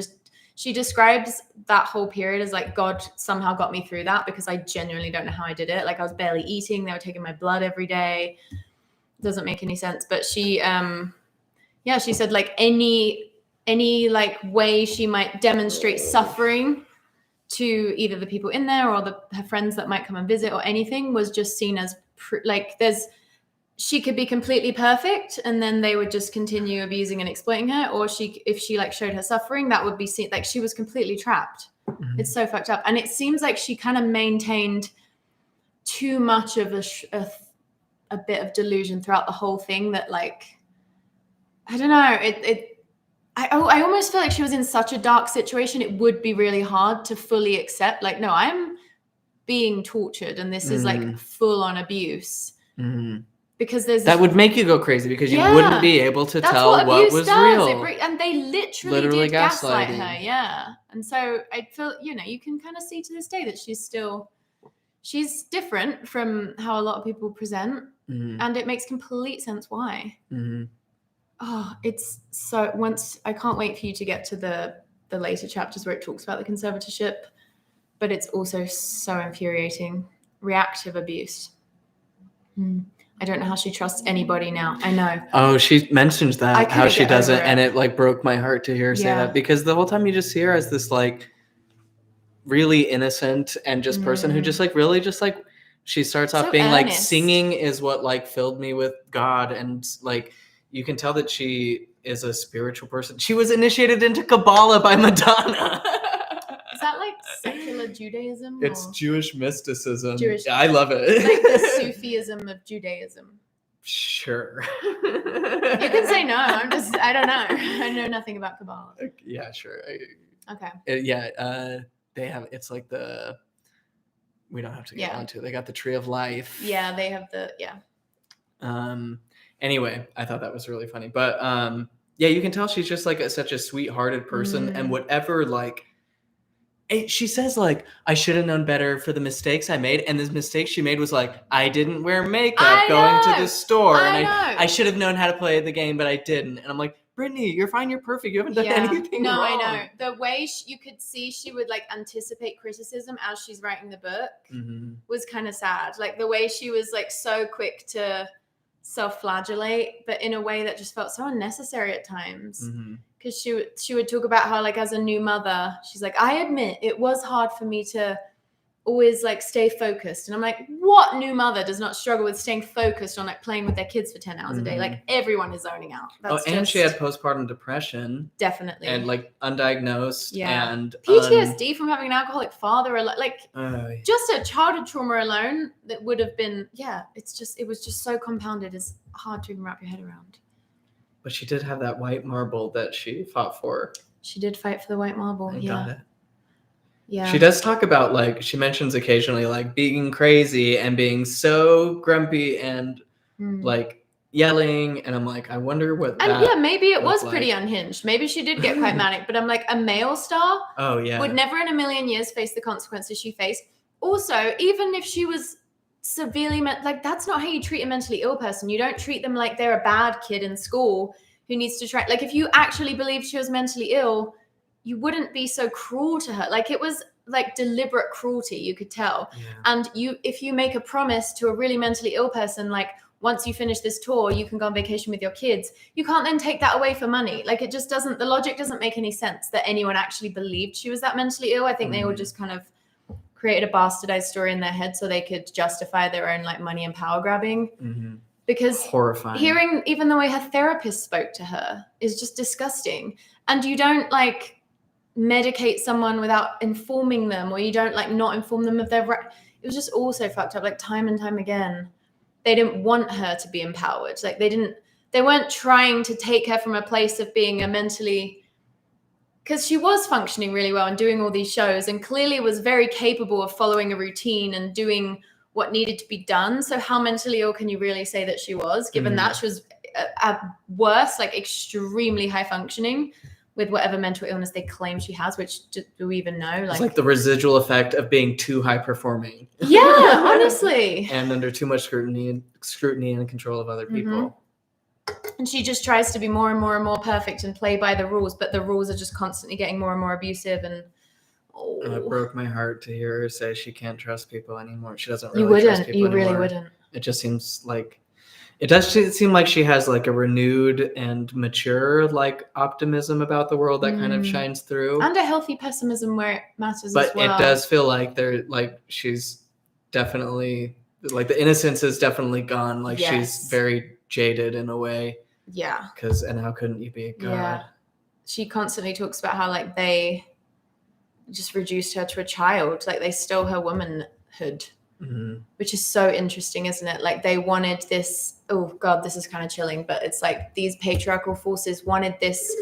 she describes that whole period as like, God somehow got me through that, because I genuinely don't know how I did it. Like I was barely eating. They were taking my blood every day. Doesn't make any sense. But she she said like any like way she might demonstrate suffering to either the people in there or her friends that might come and visit or anything was just seen as she could be completely perfect and then they would just continue abusing and exploiting her, or if she like showed her suffering, that would be seen like she was completely trapped. It's so fucked up. And it seems like she kind of maintained too much of a bit of delusion throughout the whole thing, that like, I don't know, I almost feel like she was in such a dark situation, it would be really hard to fully accept, like, no, I'm being tortured and this is like full on abuse. Because that would make you go crazy, because you wouldn't be able to tell what was real. And they literally did gaslight her. And so I feel, you can kind of see to this day that she's different from how a lot of people present. And it makes complete sense why. It's so, I can't wait for you to get to the later chapters where it talks about the conservatorship, but it's also so infuriating. Reactive abuse. I don't know how she trusts anybody now. I know. Oh, she mentions that, how she doesn't, and it like broke my heart to hear her say that, because the whole time you just see her as this like really innocent and just person who just like really just like, she starts off being earnest. Like singing is what like filled me with God, and like you can tell that she is a spiritual person. She was initiated into Kabbalah by Madonna. Is that like secular Judaism? It's or Jewish mysticism. Jewish- I love it. like the Sufism of Judaism? Sure. You can say no. I don't know. I know nothing about Kabbalah. Yeah, sure. Okay. They have, it's like we don't have to get Yeah. onto it. They got the tree of life. Yeah, they have Anyway, I thought that was really funny. But yeah, you can tell she's just like such a sweet-hearted person, and whatever, like, she says, like, I should have known better for the mistakes I made, and this mistake she made was like, I didn't wear makeup going to the store, and I should have known how to play the game, but I didn't. And I'm like, Brittany, you're fine, you're perfect, you haven't done anything wrong. I know. The way you could see she would like anticipate criticism as she's writing the book was kind of sad. Like the way she was like so quick to self-flagellate, but in a way that just felt so unnecessary at times. Because she would talk about how, like, as a new mother, she's like, I admit it was hard for me to always like stay focused. And I'm like, what new mother does not struggle with staying focused on like playing with their kids for 10 hours a day? Like everyone is zoning out. And she had postpartum depression. Definitely. And like undiagnosed. And PTSD from having an alcoholic father. Just a childhood trauma alone that would have been, it was just so compounded. It's hard to even wrap your head around. But she did have that white marble that she fought for. She did fight for the white marble. Got it. Yeah. She does talk about, like, she mentions occasionally, like, being crazy and being so grumpy and, like, yelling. And I'm like, I wonder what that. And yeah, maybe it was like. pretty unhinged. Maybe she did get quite manic. But I'm like, a male star would never in a million years face the consequences she faced. Also, even if she was severely, like, that's not how you treat a mentally ill person. You don't treat them like they're a bad kid in school who needs to try. Like, if you actually believed she was mentally ill, you wouldn't be so cruel to her. Like, it was like deliberate cruelty, you could tell. Yeah. And if you make a promise to a really mentally ill person, like, once you finish this tour, you can go on vacation with your kids, you can't then take that away for money. Like, it just doesn't, the logic doesn't make any sense that anyone actually believed she was that mentally ill. I think they all just kind of created a bastardized story in their head so they could justify their own like money and power grabbing. Because horrifying. Hearing even the way her therapist spoke to her is just disgusting. And you don't like medicate someone without informing them, or you don't like not inform them of their right. It was just all so fucked up. Like, time and time again, they didn't want her to be empowered. Like, they weren't trying to take her from a place of being a mentally, because she was functioning really well and doing all these shows and clearly was very capable of following a routine and doing what needed to be done. So how mentally ill can you really say that she was, given that she was at worst, like, extremely high functioning with whatever mental illness they claim she has, which do we even know? It's like the residual effect of being too high performing. Yeah, honestly. And under too much scrutiny and control of other people. And she just tries to be more and more and more perfect and play by the rules, but the rules are just constantly getting more and more abusive. And it broke my heart to hear her say she can't trust people anymore. She doesn't really trust people anymore. You really wouldn't. It just seems like, it does seem like she has like a renewed and mature like optimism about the world that kind of shines through. And a healthy pessimism where it matters but as well. It does feel like she's definitely, like, the innocence is definitely gone. Like, she's very jaded in a way. Yeah. And how couldn't you be a god? Yeah. She constantly talks about how like they just reduced her to a child. Like, they stole her womanhood. Which is so interesting, isn't it? Like, they wanted this, oh God, this is kind of chilling, but it's like these patriarchal forces wanted this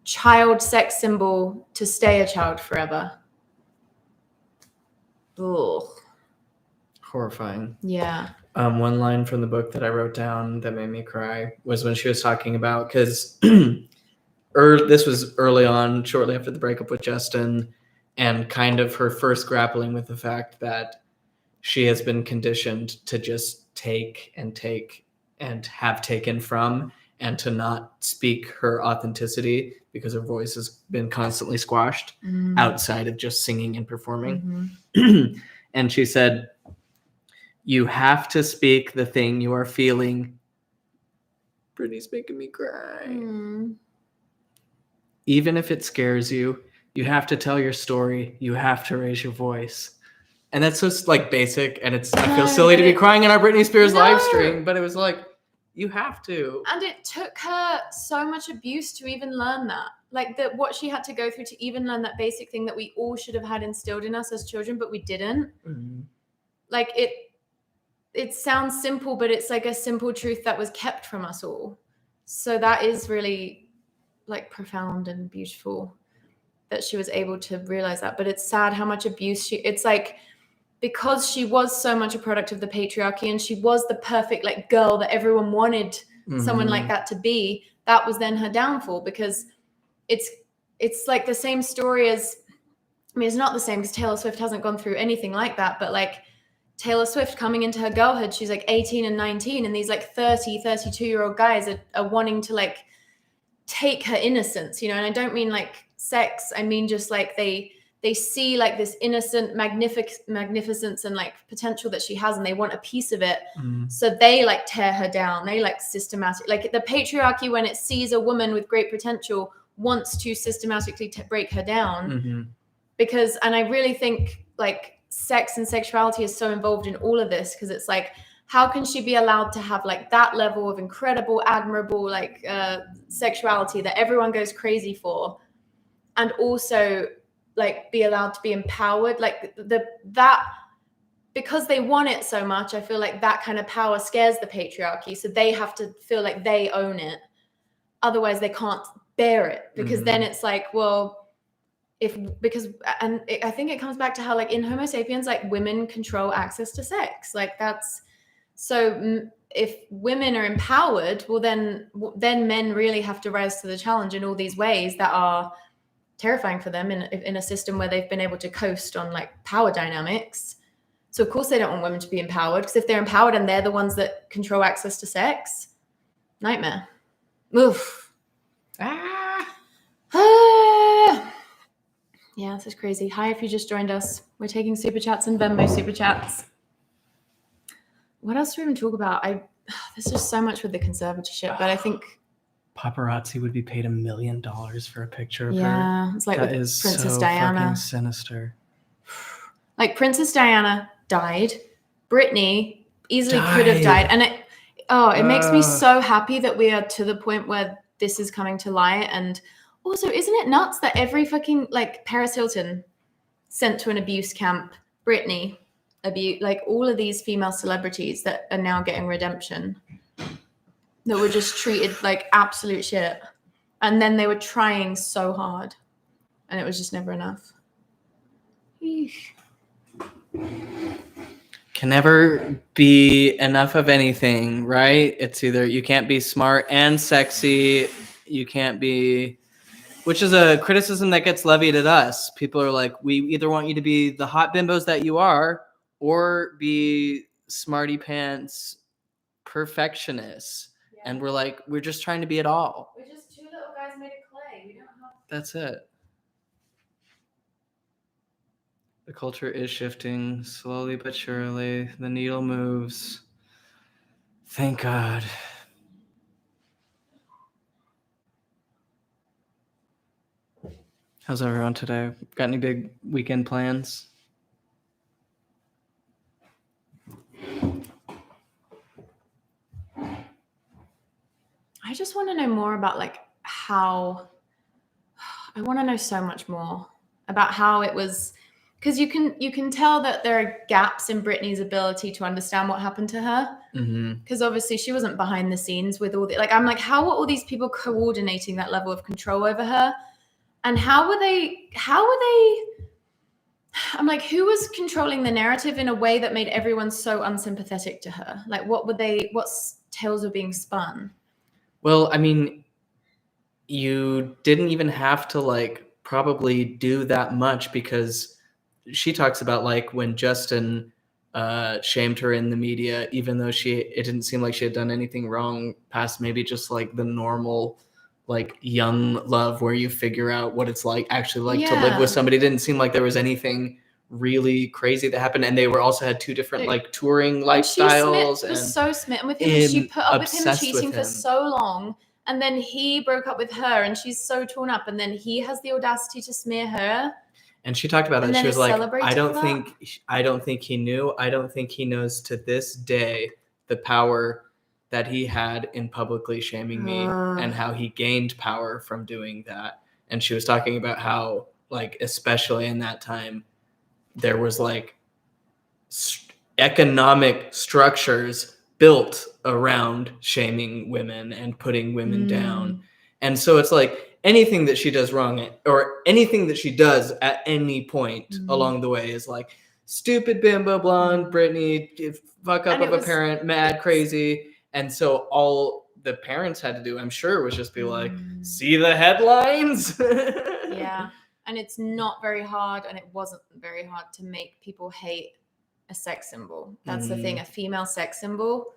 child sex symbol to stay a child forever. Ugh. Horrifying. Yeah. One line from the book that I wrote down that made me cry was when she was talking about, because this was early on, shortly after the breakup with Justin, and kind of her first grappling with the fact that she has been conditioned to just take and have taken from, and to not speak her authenticity because her voice has been constantly squashed outside of just singing and performing. And she said, you have to speak the thing you are feeling. Brittany's making me cry. Even if it scares you, you have to tell your story. You have to raise your voice. And that's just like basic, and I feel silly to be crying in our Britney Spears live stream, but it was like, You have to. And it took her so much abuse to even learn that. Like what she had to go through to even learn that basic thing that we all should have had instilled in us as children, but we didn't. Like it sounds simple, but it's like a simple truth that was kept from us all. So that is really like profound and beautiful that she was able to realize that. But it's sad how much abuse it's like, because she was so much a product of the patriarchy and she was the perfect like girl that everyone wanted someone like that to be, that was then her downfall, because it's like the same story as, I mean, it's not the same because Taylor Swift hasn't gone through anything like that, but like Taylor Swift coming into her girlhood, she's like 18 and 19, and these like 32-year-old guys are wanting to like take her innocence, and I don't mean like sex, I mean just like they see like this innocent magnificence and like potential that she has, and they want a piece of it. So they like tear her down. They like systematic, like the patriarchy, when it sees a woman with great potential, wants to systematically break her down. Because, and I really think like sex and sexuality is so involved in all of this, because it's like, how can she be allowed to have like that level of incredible, admirable like sexuality that everyone goes crazy for, and also like be allowed to be empowered? Like that, because they want it so much, I feel like that kind of power scares the patriarchy, so they have to feel like they own it, otherwise they can't bear it, because then it's like, well, I think it comes back to how like in Homo sapiens, like women control access to sex, like that's, so if women are empowered, well then men really have to rise to the challenge in all these ways that are terrifying for them in a system where they've been able to coast on like power dynamics. So of course they don't want women to be empowered, because if they're empowered and they're the ones that control access to sex, nightmare. Oof. Yeah, this is crazy. Hi, if you just joined us. We're taking super chats and Venmo super chats. What else do we even talk about? There's just so much with the conservatorship, but I think paparazzi would be paid $1 million for a picture of her. Yeah, it's like That with is Princess so Diana. fucking sinister. Like Princess Diana died. Britney easily could have died. And it makes me so happy that we are to the point where this is coming to light. And also, isn't it nuts that every fucking, like, Paris Hilton sent to an abuse camp, Britney, like all of these female celebrities that are now getting redemption, that were just treated like absolute shit. And then they were trying so hard, and it was just never enough. Eesh. Can never be enough of anything, right? It's either you can't be smart and sexy, you can't be, which is a criticism that gets levied at us. People are like, we either want you to be the hot bimbos that you are, or be smarty pants perfectionists. Yeah. And we're like, we're just trying to be it all. We're just two little guys made of clay. We don't have. That's it. The culture is shifting slowly but surely. The needle moves. Thank God. How's everyone today? Got any big weekend plans? I just want to know more about like how. I want to know so much more about how it was, because you can tell that there are gaps in Britney's ability to understand what happened to her. Because obviously she wasn't behind the scenes with all the, like, I'm like, how were all these people coordinating that level of control over her? And how were they, I'm like, who was controlling the narrative in a way that made everyone so unsympathetic to her? Like, what tales were being spun? Well, I mean, you didn't even have to like probably do that much, because she talks about like when Justin shamed her in the media, even though it didn't seem like she had done anything wrong past maybe just like the normal like young love where you figure out what it's like actually to live with somebody. It didn't seem like there was anything really crazy that happened, and they also had two different like touring lifestyles. She was so smitten with him, and she put up with him cheating for so long, and then he broke up with her, and she's so torn up, and then he has the audacity to smear her. And she talked about it. She was like, I don't think he knew. I don't think he knows to this day the power that he had in publicly shaming me and how he gained power from doing that. And she was talking about how, like, especially in that time, there was like economic structures built around shaming women and putting women down. And so it's like anything that she does wrong or anything that she does at any point along the way is like stupid bimbo blonde Britney, fuck up of a parent, mad, crazy. And so all the parents had to do, I'm sure, was just be like, see the headlines? Yeah. And it's not very hard, and it wasn't very hard to make people hate a sex symbol. That's the thing. A female sex symbol,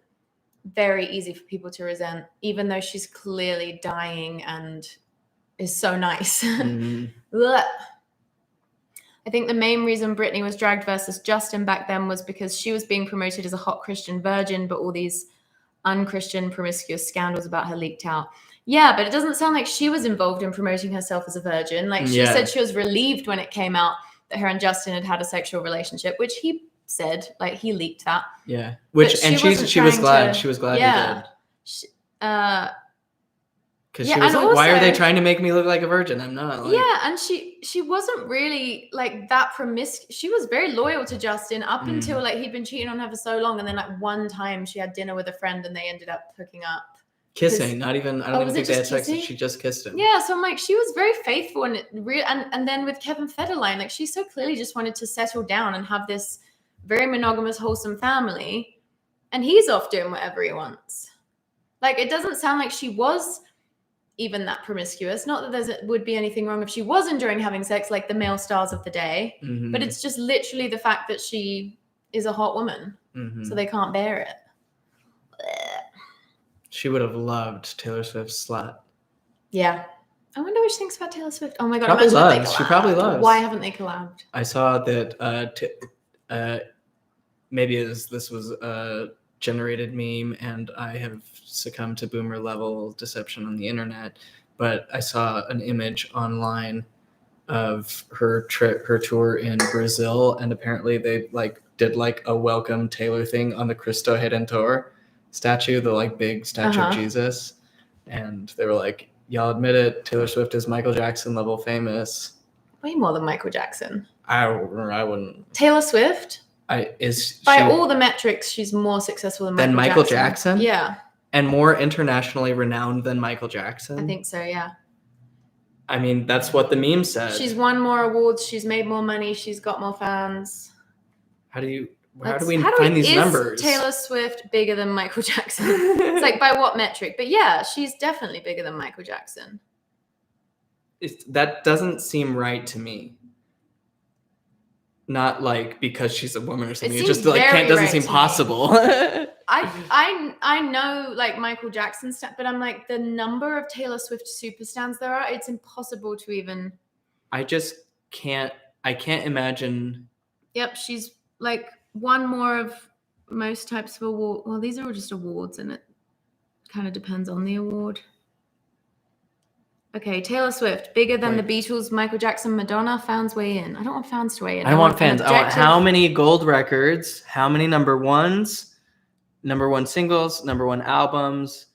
very easy for people to resent, even though she's clearly dying and is so nice. I think the main reason Britney was dragged versus Justin back then was because she was being promoted as a hot Christian virgin, but all these unchristian promiscuous scandals about her leaked out. Yeah, but it doesn't sound like she was involved in promoting herself as a virgin. Like, she said she was relieved when it came out that her and Justin had a sexual relationship, which he said, like, he leaked that. Yeah, which, and she was glad. She was glad he did. Because she was like, also, why are they trying to make me look like a virgin? I'm not. Like... Yeah, and she wasn't really like that promiscuous. She was very loyal to Justin up until like he'd been cheating on her for so long, and then like one time she had dinner with a friend and they ended up hooking up. Kissing, not even. I don't even think they had sex. She just kissed him. Yeah, so I'm like, she was very faithful, and and then with Kevin Federline, like, she so clearly just wanted to settle down and have this very monogamous, wholesome family, and he's off doing whatever he wants. Like, it doesn't sound like she was even that promiscuous. Not that there would be anything wrong if she was enjoying having sex, like the male stars of the day, but it's just literally the fact that she is a hot woman, so they can't bear it. She would have loved Taylor Swift's slut. Yeah. I wonder what she thinks about Taylor Swift. Oh my God. Probably loves. She probably loves. Why haven't they collabed? I saw that maybe this was a generated meme and I have succumbed to boomer level deception on the internet, but I saw an image online of her tour in Brazil, and apparently they like did like a welcome Taylor thing on the Cristo Redentor statue, the like big statue of Jesus, and they were like, y'all admit it, Taylor Swift is Michael Jackson level famous. Way more than Michael Jackson. I wouldn't. Taylor Swift? By all the metrics, she's more successful than Michael Jackson. Yeah. And more internationally renowned than Michael Jackson? I think so, yeah. I mean, that's what the meme said. She's won more awards, she's made more money, she's got more fans. How do we find these numbers? Is Taylor Swift bigger than Michael Jackson? It's like, by what metric? But yeah, she's definitely bigger than Michael Jackson. That doesn't seem right to me. Not like because she's a woman or something. It just like doesn't seem possible. I know like Michael Jackson stuff, but I'm like, the number of Taylor Swift superstars there are, it's impossible to even. I can't imagine. Yep, she's like one more of most types of award. Well, these are all just awards, and it kind of depends on the award. Okay, Taylor Swift, bigger than the Beatles, Michael Jackson, Madonna. Fans weigh in. I don't want fans to weigh in. I want fans. I want how many gold records, how many number ones, number one singles, number one albums,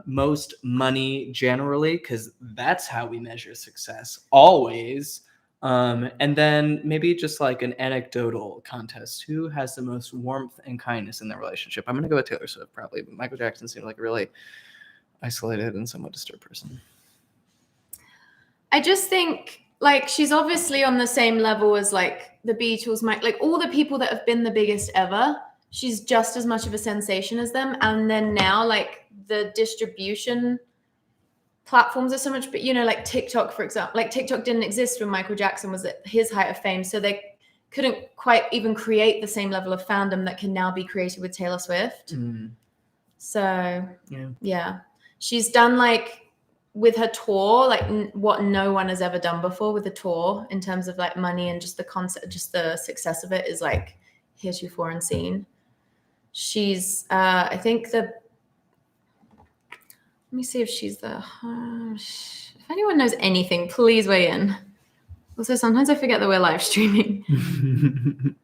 most money generally, because that's how we measure success always. And then maybe just like an anecdotal contest. Who has the most warmth and kindness in their relationship? I'm going to go with Taylor Swift, probably. But Michael Jackson seemed like a really isolated and somewhat disturbed person. I just think like she's obviously on the same level as like the Beatles, like all the people that have been the biggest ever. She's just as much of a sensation as them. And then now like the distribution platforms are so much, but you know, like TikTok, for example, like TikTok didn't exist when Michael Jackson was at his height of fame. So they couldn't quite even create the same level of fandom that can now be created with Taylor Swift. So yeah, she's done like with her tour, like what no one has ever done before with a tour in terms of like money and just the concept, just the success of it is like heretofore unseen. She's, I think let me see if she's if anyone knows anything, please weigh in. Also, sometimes I forget that we're live streaming.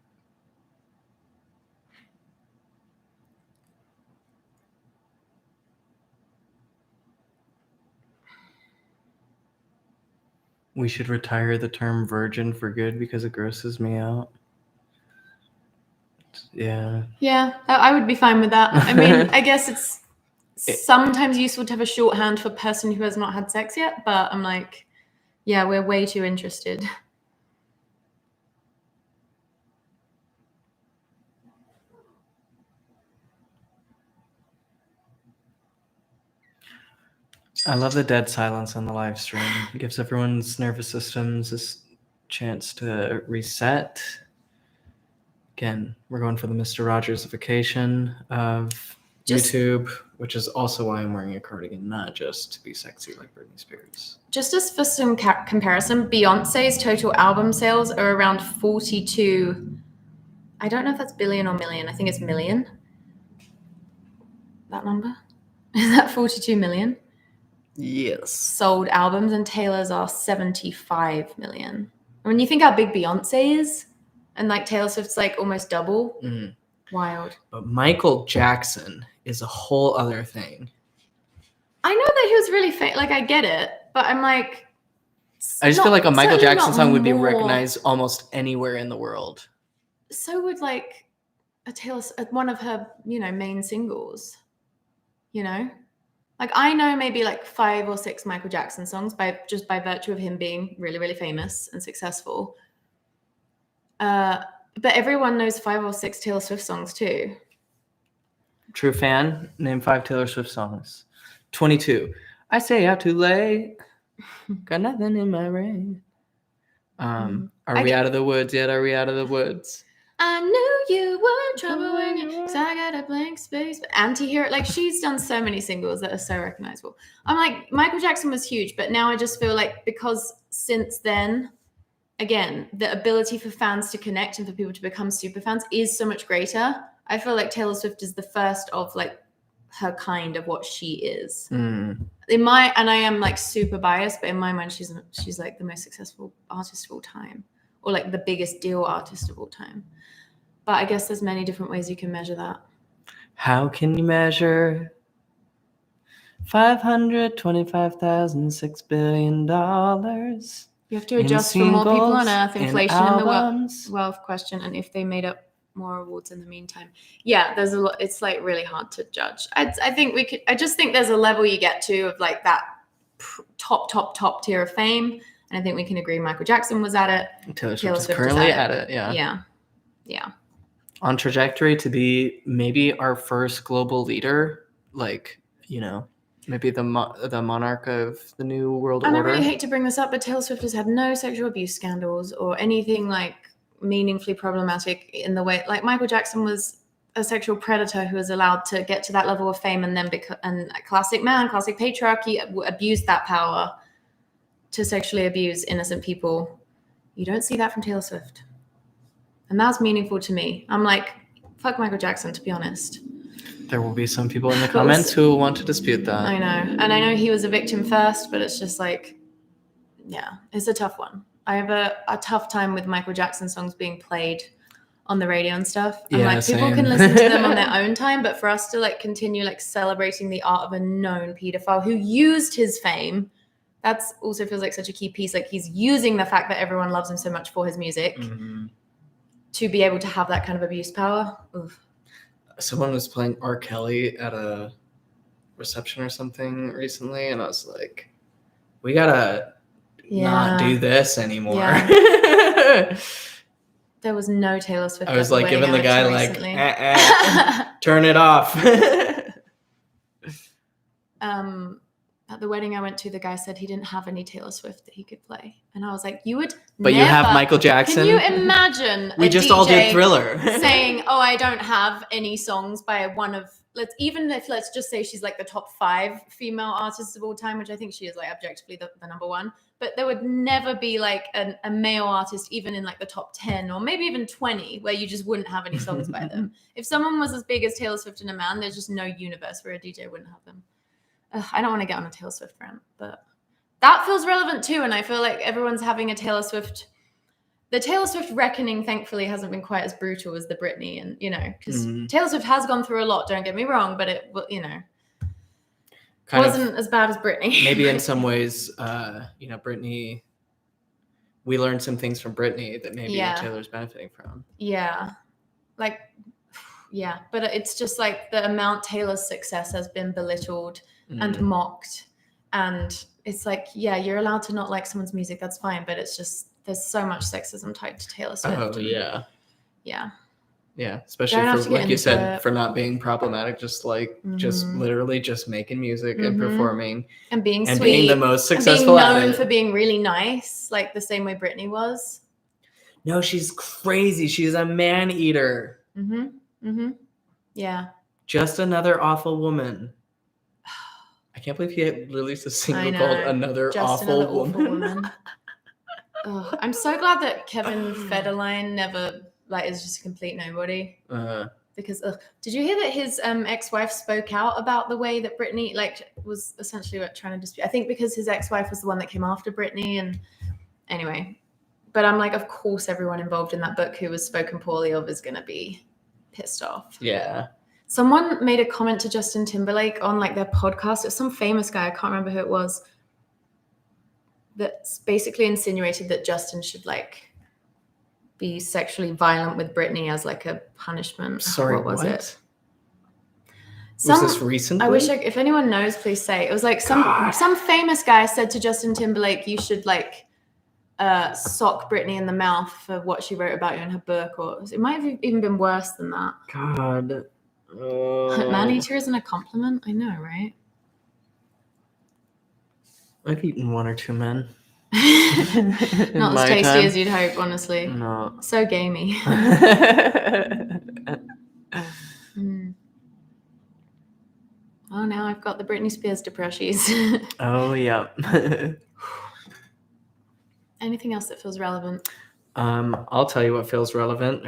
We should retire the term virgin for good because it grosses me out. Yeah. Yeah, I would be fine with that. I mean, I guess it's sometimes useful to have a shorthand for person who has not had sex yet, but I'm like, yeah, we're way too interested. I love the dead silence on the live stream. It gives everyone's nervous systems this chance to reset. Again, we're going for the Mr. Rogersification of YouTube, which is also why I'm wearing a cardigan, not just to be sexy like Britney Spears. Just as for some comparison, Beyonce's total album sales are around 42. I don't know if that's billion or million. I think it's million. That number? Is that 42 million? Yes. Sold albums, and Taylor's are 75 million. And when you think how big Beyonce is, and like Taylor Swift's like almost double, wild. But Michael Jackson is a whole other thing. I know that he was really like I get it, but I'm like, I just feel like a Michael Jackson song would be recognized almost anywhere in the world. So would like a Taylor, one of her, main singles. Like I know maybe like 5 or 6 Michael Jackson songs by virtue of him being really, really famous and successful. But everyone knows 5 or 6 Taylor Swift songs too. True fan, name 5 Taylor Swift songs. 22. I stay out too late. Got nothing in my brain. Are we out of the woods yet? Are we out of the woods? I knew you were in trouble when cause I got a blank space. Anti-hero, like she's done so many singles that are so recognizable. I'm like, Michael Jackson was huge, but now I just feel like because since then, again, the ability for fans to connect and for people to become super fans is so much greater. I feel like Taylor Swift is the first of like her kind of what she is. And I am like super biased, but in my mind, she's like the most successful artist of all time, or like the biggest deal artist of all time. But I guess there's many different ways you can measure that. How can you measure $525,006 billion? You have to adjust for more people on Earth, inflation, and the wealth question, and if they made up more awards in the meantime. Yeah, there's a lot. It's like really hard to judge. I think I just think there's a level you get to of like that top tier of fame. And I think we can agree Michael Jackson was at it. Taylor Swift is currently at it. Yeah. On trajectory to be maybe our first global leader, like, maybe the monarch of the new world order. I really hate to bring this up, but Taylor Swift has had no sexual abuse scandals or anything like meaningfully problematic in the way like Michael Jackson was a sexual predator who was allowed to get to that level of fame and then and classic patriarchy abused that power to sexually abuse innocent people. You don't see that from Taylor Swift. And that's meaningful to me. I'm like, fuck Michael Jackson, to be honest. There will be some people in the comments who will want to dispute that. I know. And I know he was a victim first, but it's just like, yeah, it's a tough one. I have a tough time with Michael Jackson songs being played on the radio and stuff. I'm like, people can listen to them on their own time, but for us to like continue like celebrating the art of a known pedophile who used his fame, that's also feels like such a key piece. Like he's using the fact that everyone loves him so much for his music to be able to have that kind of abuse power. Oof. Someone was playing R. Kelly at a reception or something recently, and I was like, we gotta not do this anymore. Yeah. There was no Taylor Swift. I was like giving the guy like, turn it off. At the wedding I went to, the guy said he didn't have any Taylor Swift that he could play. And I was like, you would But you have Michael Jackson? Can you imagine we just DJ all did Thriller. saying, oh, I don't have any songs by one of, let's just say she's like the top 5 female artists of all time, which I think she is like objectively the number 1. But there would never be like a male artist, even in like the top 10 or maybe even 20, where you just wouldn't have any songs by them. If someone was as big as Taylor Swift and a man, there's just no universe where a DJ wouldn't have them. I don't want to get on a Taylor Swift rant, but that feels relevant too. And I feel like everyone's having a Taylor Swift. The Taylor Swift reckoning, thankfully, hasn't been quite as brutal as the Britney. And, because Taylor Swift has gone through a lot, don't get me wrong, but it, wasn't as bad as Britney. Maybe in some ways, Britney we learned some things from Britney that maybe Yeah. Taylor's benefiting from. Yeah. Like, yeah. But it's just like the amount Taylor's success has been belittled and mocked. And it's like, yeah, you're allowed to not like someone's music. That's fine. But it's just, there's so much sexism tied to Taylor Swift. Oh, yeah. Yeah. Yeah, especially Don't have for, to get like you said, into it. for not being problematic, just like, just literally just making music and performing. And being and sweet. being the most And successful being at known it. for being really nice, like the same way Britney was. No, she's crazy. She's a man-eater. Yeah. Just another awful woman. I can't believe he had released a single called Another Just Awful Another Woman. Awful Woman. Ugh, I'm so glad that Kevin Federline never, like, is just a complete nobody. Because did you hear that his ex-wife spoke out about the way that Britney, like, was essentially trying to dispute? I think because his ex-wife was the one that came after Britney, and anyway. But I'm like, of course, everyone involved in that book who was spoken poorly of is going to be pissed off. Yeah. Someone made a comment to Justin Timberlake on like their podcast. It's some famous guy, I can't remember who it was, that's basically insinuated that Justin should like be sexually violent with Britney as like a punishment. Sorry, what was what? it? Was this recently? I wish if anyone knows, please say. It was like some famous guy said to Justin Timberlake, you should like sock Britney in the mouth for what she wrote about you in her book, or it might have even been worse than that. God. Man-eater isn't a compliment. I know, right? I've eaten one or two men. Not as tasty as you'd hope, honestly. No. So gamey. Oh, now I've got the Britney Spears depressions. Oh, yeah. Anything else that feels relevant? I'll tell you what feels relevant.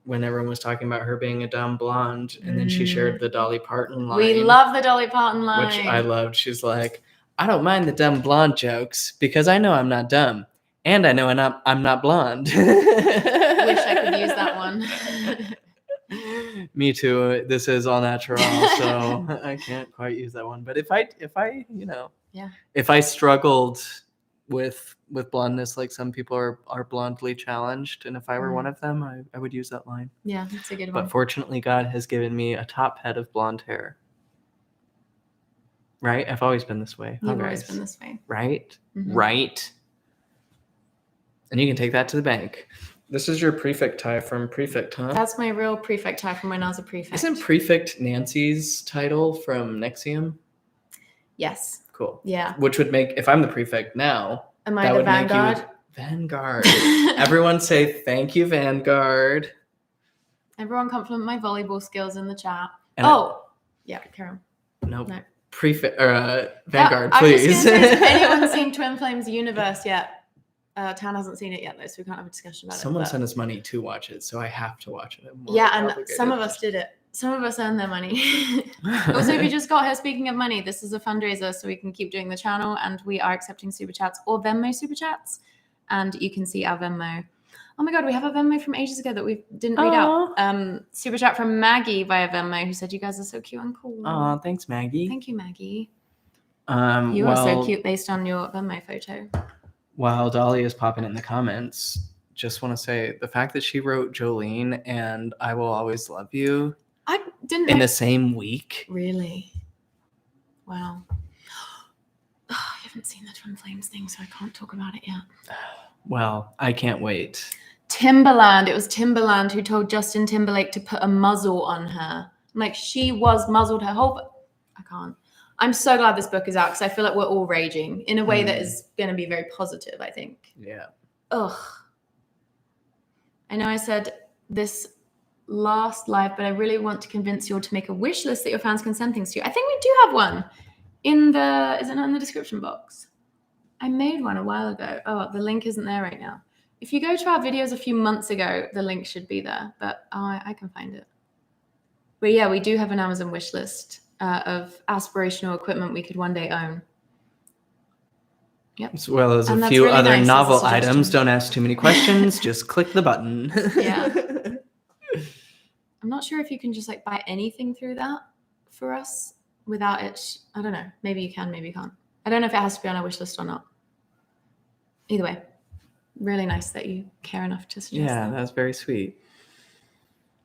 When everyone was talking about her being a dumb blonde, and then she shared the Dolly Parton line. We love the Dolly Parton line. Which I loved. She's like, I don't mind the dumb blonde jokes because I know I'm not dumb. And I know I'm not blonde. Wish I could use that one. Me too. This is all natural, so I can't quite use that one. But if I if I struggled with blondness like some people are blondly challenged, and if I were one of them, I would use that line. Yeah, that's a good one. But fortunately, God has given me a top head of blonde hair. Right? I've always been this way. You've always been this way. Right? Right? And you can take that to the bank. This is your prefect tie from Prefect, huh? That's my real prefect tie from when I was a prefect. Isn't Prefect Nancy's title from Nexium? Yes. Cool. Yeah. Which would make, if I'm the prefect now, am I the Vanguard? Vanguard. Everyone say thank you, Vanguard. Everyone compliment my volleyball skills in the chat. And yeah, Karen. Nope. No. Prefect Vanguard, I was please. just gonna say, has anyone seen Twin Flames Universe yet? Tan hasn't seen it yet, though, so we can't have a discussion about Someone it. sent us money to watch it, so I have to watch it. Yeah, and some of us did it. Some of us earned their money. Also, we just got here. Speaking of money, this is a fundraiser, so we can keep doing the channel, and we are accepting super chats or Venmo super chats. And you can see our Venmo. Oh my God, we have a Venmo from ages ago that we didn't read out. Super chat from Maggie via Venmo, who said, "You guys are so cute and cool." Oh, thanks, Maggie. Thank you, Maggie. You are so cute based on your Venmo photo. While Dolly is popping in the comments, just want to say the fact that she wrote Jolene and I Will Always Love You I didn't in the same week. Really? Wow. I haven't seen the Twin Flames thing, so I can't talk about it yet. Well, I can't wait. Timberland. It was Timberland who told Justin Timberlake to put a muzzle on her. Like, she was muzzled her whole... I can't. I'm so glad this book is out because I feel like we're all raging in a way that is going to be very positive, I think. Yeah. Ugh. I know I said this last live, but I really want to convince you all to make a wish list that your fans can send things to you. I think we do have one is it not in the description box? I made one a while ago. Oh, the link isn't there right now. If you go to our videos a few months ago, the link should be there, but I can find it. But yeah, we do have an Amazon wish list of aspirational equipment we could one day own. Yep. As well as And a that's few really other nice as a novel suggestion. items. Don't ask too many questions. Just click the button. Yeah. I'm not sure if you can just like buy anything through that for us without it. I don't know. Maybe you can, maybe you can't. I don't know if it has to be on our wish list or not. Either way. Really nice that you care enough to suggest Yeah, that. that was very sweet.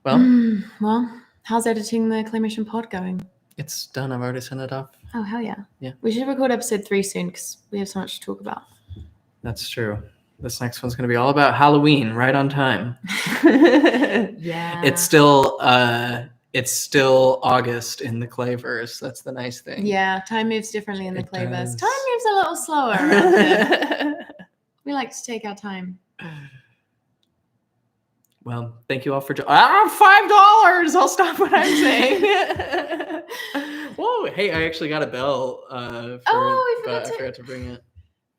Well, Well, how's editing the Claymation pod going? it's done. I've already sent it off. Oh, hell yeah. Yeah. We should record episode 3 soon because we have so much to talk about. That's true. This next one's going to be all about Halloween, right on time. Yeah. It's still August in the Clayverse. That's the nice thing. Yeah, time moves differently in the It Clayverse. does. Time moves a little slower around here. We like to take our time. Well, thank you all for $5. I'll stop what I'm saying. Whoa! Hey, I actually got a bell. We forgot I to- forgot to bring it.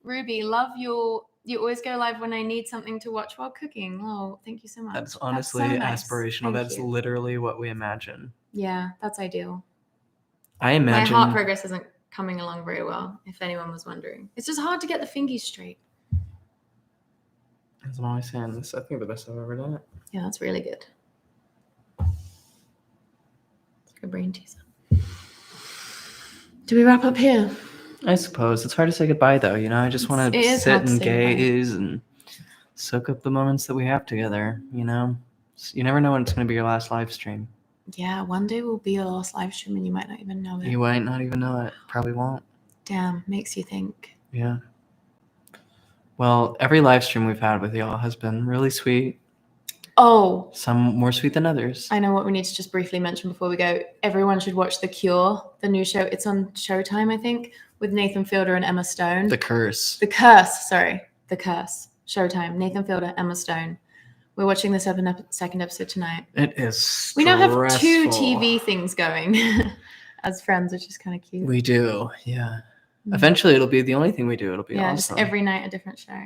Ruby, love you always go live when I need something to watch while cooking. Oh, thank you so much. That's honestly so nice. aspirational. Thank That's you. literally what we imagine. Yeah, that's ideal. I imagine. My heart progress isn't coming along very well, if anyone was wondering. It's just hard to get the fingies straight. As I'm always saying, this I think the best I've ever done it. Yeah, that's really good. It's like a brain teaser. Do we wrap up here? I suppose it's hard to say goodbye, though. You know, I just want It to is sit hard to and say goodbye. gaze and soak up the moments that we have together. You know, you never know when it's going to be your last live stream. Yeah, one day will be your last live stream and you might not even know it. You might not even know it. Probably won't. Damn, makes you think. Yeah. Well, every live stream we've had with y'all has been really sweet. Oh, Some more sweet than others. I know what we need to just briefly mention before we go. Everyone should watch The Cure, the new show. It's on Showtime, I think, with Nathan Fielder and Emma Stone. The Curse. The Curse. Showtime. Nathan Fielder, Emma Stone. We're watching the second episode tonight. It is We now have 2 stressful. TV things going as friends, which is kind of cute. We do, yeah. Mm. Eventually, it'll be the only thing we do. It'll be Yeah, awesome. just every night a different show.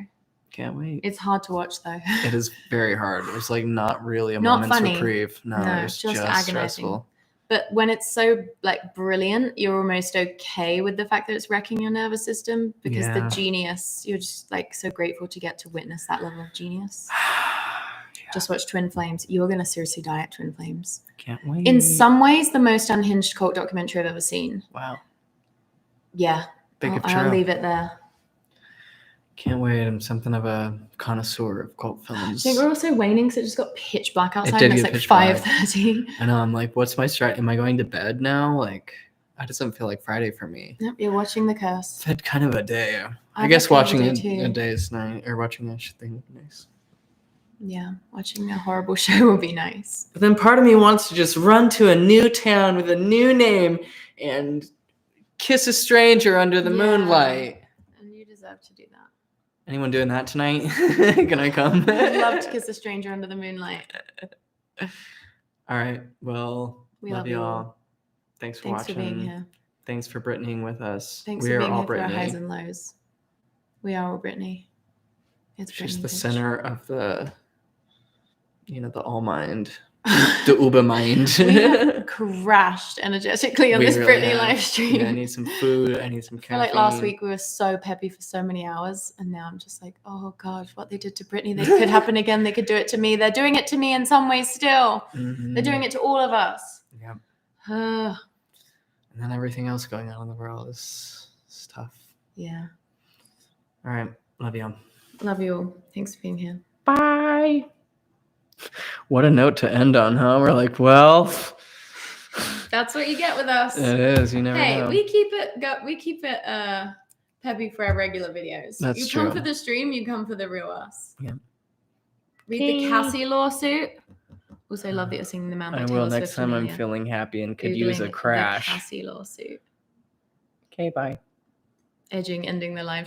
Can't wait. It's hard to watch though. It is very hard. It's like not really a Not moment's funny. reprieve. No, No, it's just just agonizing. stressful. But when it's so like brilliant, you're almost okay with the fact that it's wrecking your nervous system because the Yeah. genius, you're just like so grateful to get to witness that level of genius. Yeah, Just watch Twin Flames. You're going to seriously die at Twin Flames. can't wait. In some ways, the most unhinged cult documentary I've ever seen. Wow. Yeah. Big if I'll true. leave it there. Can't wait. I'm something of a connoisseur of cult I films. think we're also waning because it just got pitch black outside did and it's get like pitch black. 5:30. I know. I'm like, what's my strat? Am I going to bed now? Like, that doesn't feel like Friday for me. Yep, you're watching The Curse. I've had kind of a day. I I've guess had kind of watching a day a too. day is nice, or watching a thing would be nice. Yeah, watching a horrible show will be nice. But then part of me wants to just run to a new town with a new name and kiss a stranger under the Yeah. moonlight. And you deserve to do that. Anyone doing that tonight? Can I come? I'd love to kiss a stranger under the moonlight. All right. Well, We love love you you all. all. Thanks for Thanks watching. for being here. Thanks for Britneying with us. Thanks we for are being all here through our highs Britney. and lows. We are all Britney. It's She's Britney, the bitch. center of the, the all mind, the uber mind. We have crashed energetically on We this really Britney have. live stream. Yeah, I need some food. I need some I feel caffeine. like last week we were so peppy for so many hours, and now I'm just like, oh gosh, what they did to Britney, they could happen again. They could do it to me. They're doing it to me in some ways still. Mhm. They're doing it to all of us. Yep. Yeah. And then everything else going on in the world is tough. Yeah. All right. Love you. Love you all. Thanks for being here. Bye. What a note to end on, huh? We're like, well, That's what you get with us. it is. You never Hey, know. we keep it peppy for our regular videos. That's you true. come for the stream, you come for the real us. Yeah. Read the Cassie lawsuit. Also love that you're singing the man by I Taylor will next Swift time I'm Amelia. feeling happy and could Googling use a the crash. Cassie lawsuit. Okay, bye. Ending the live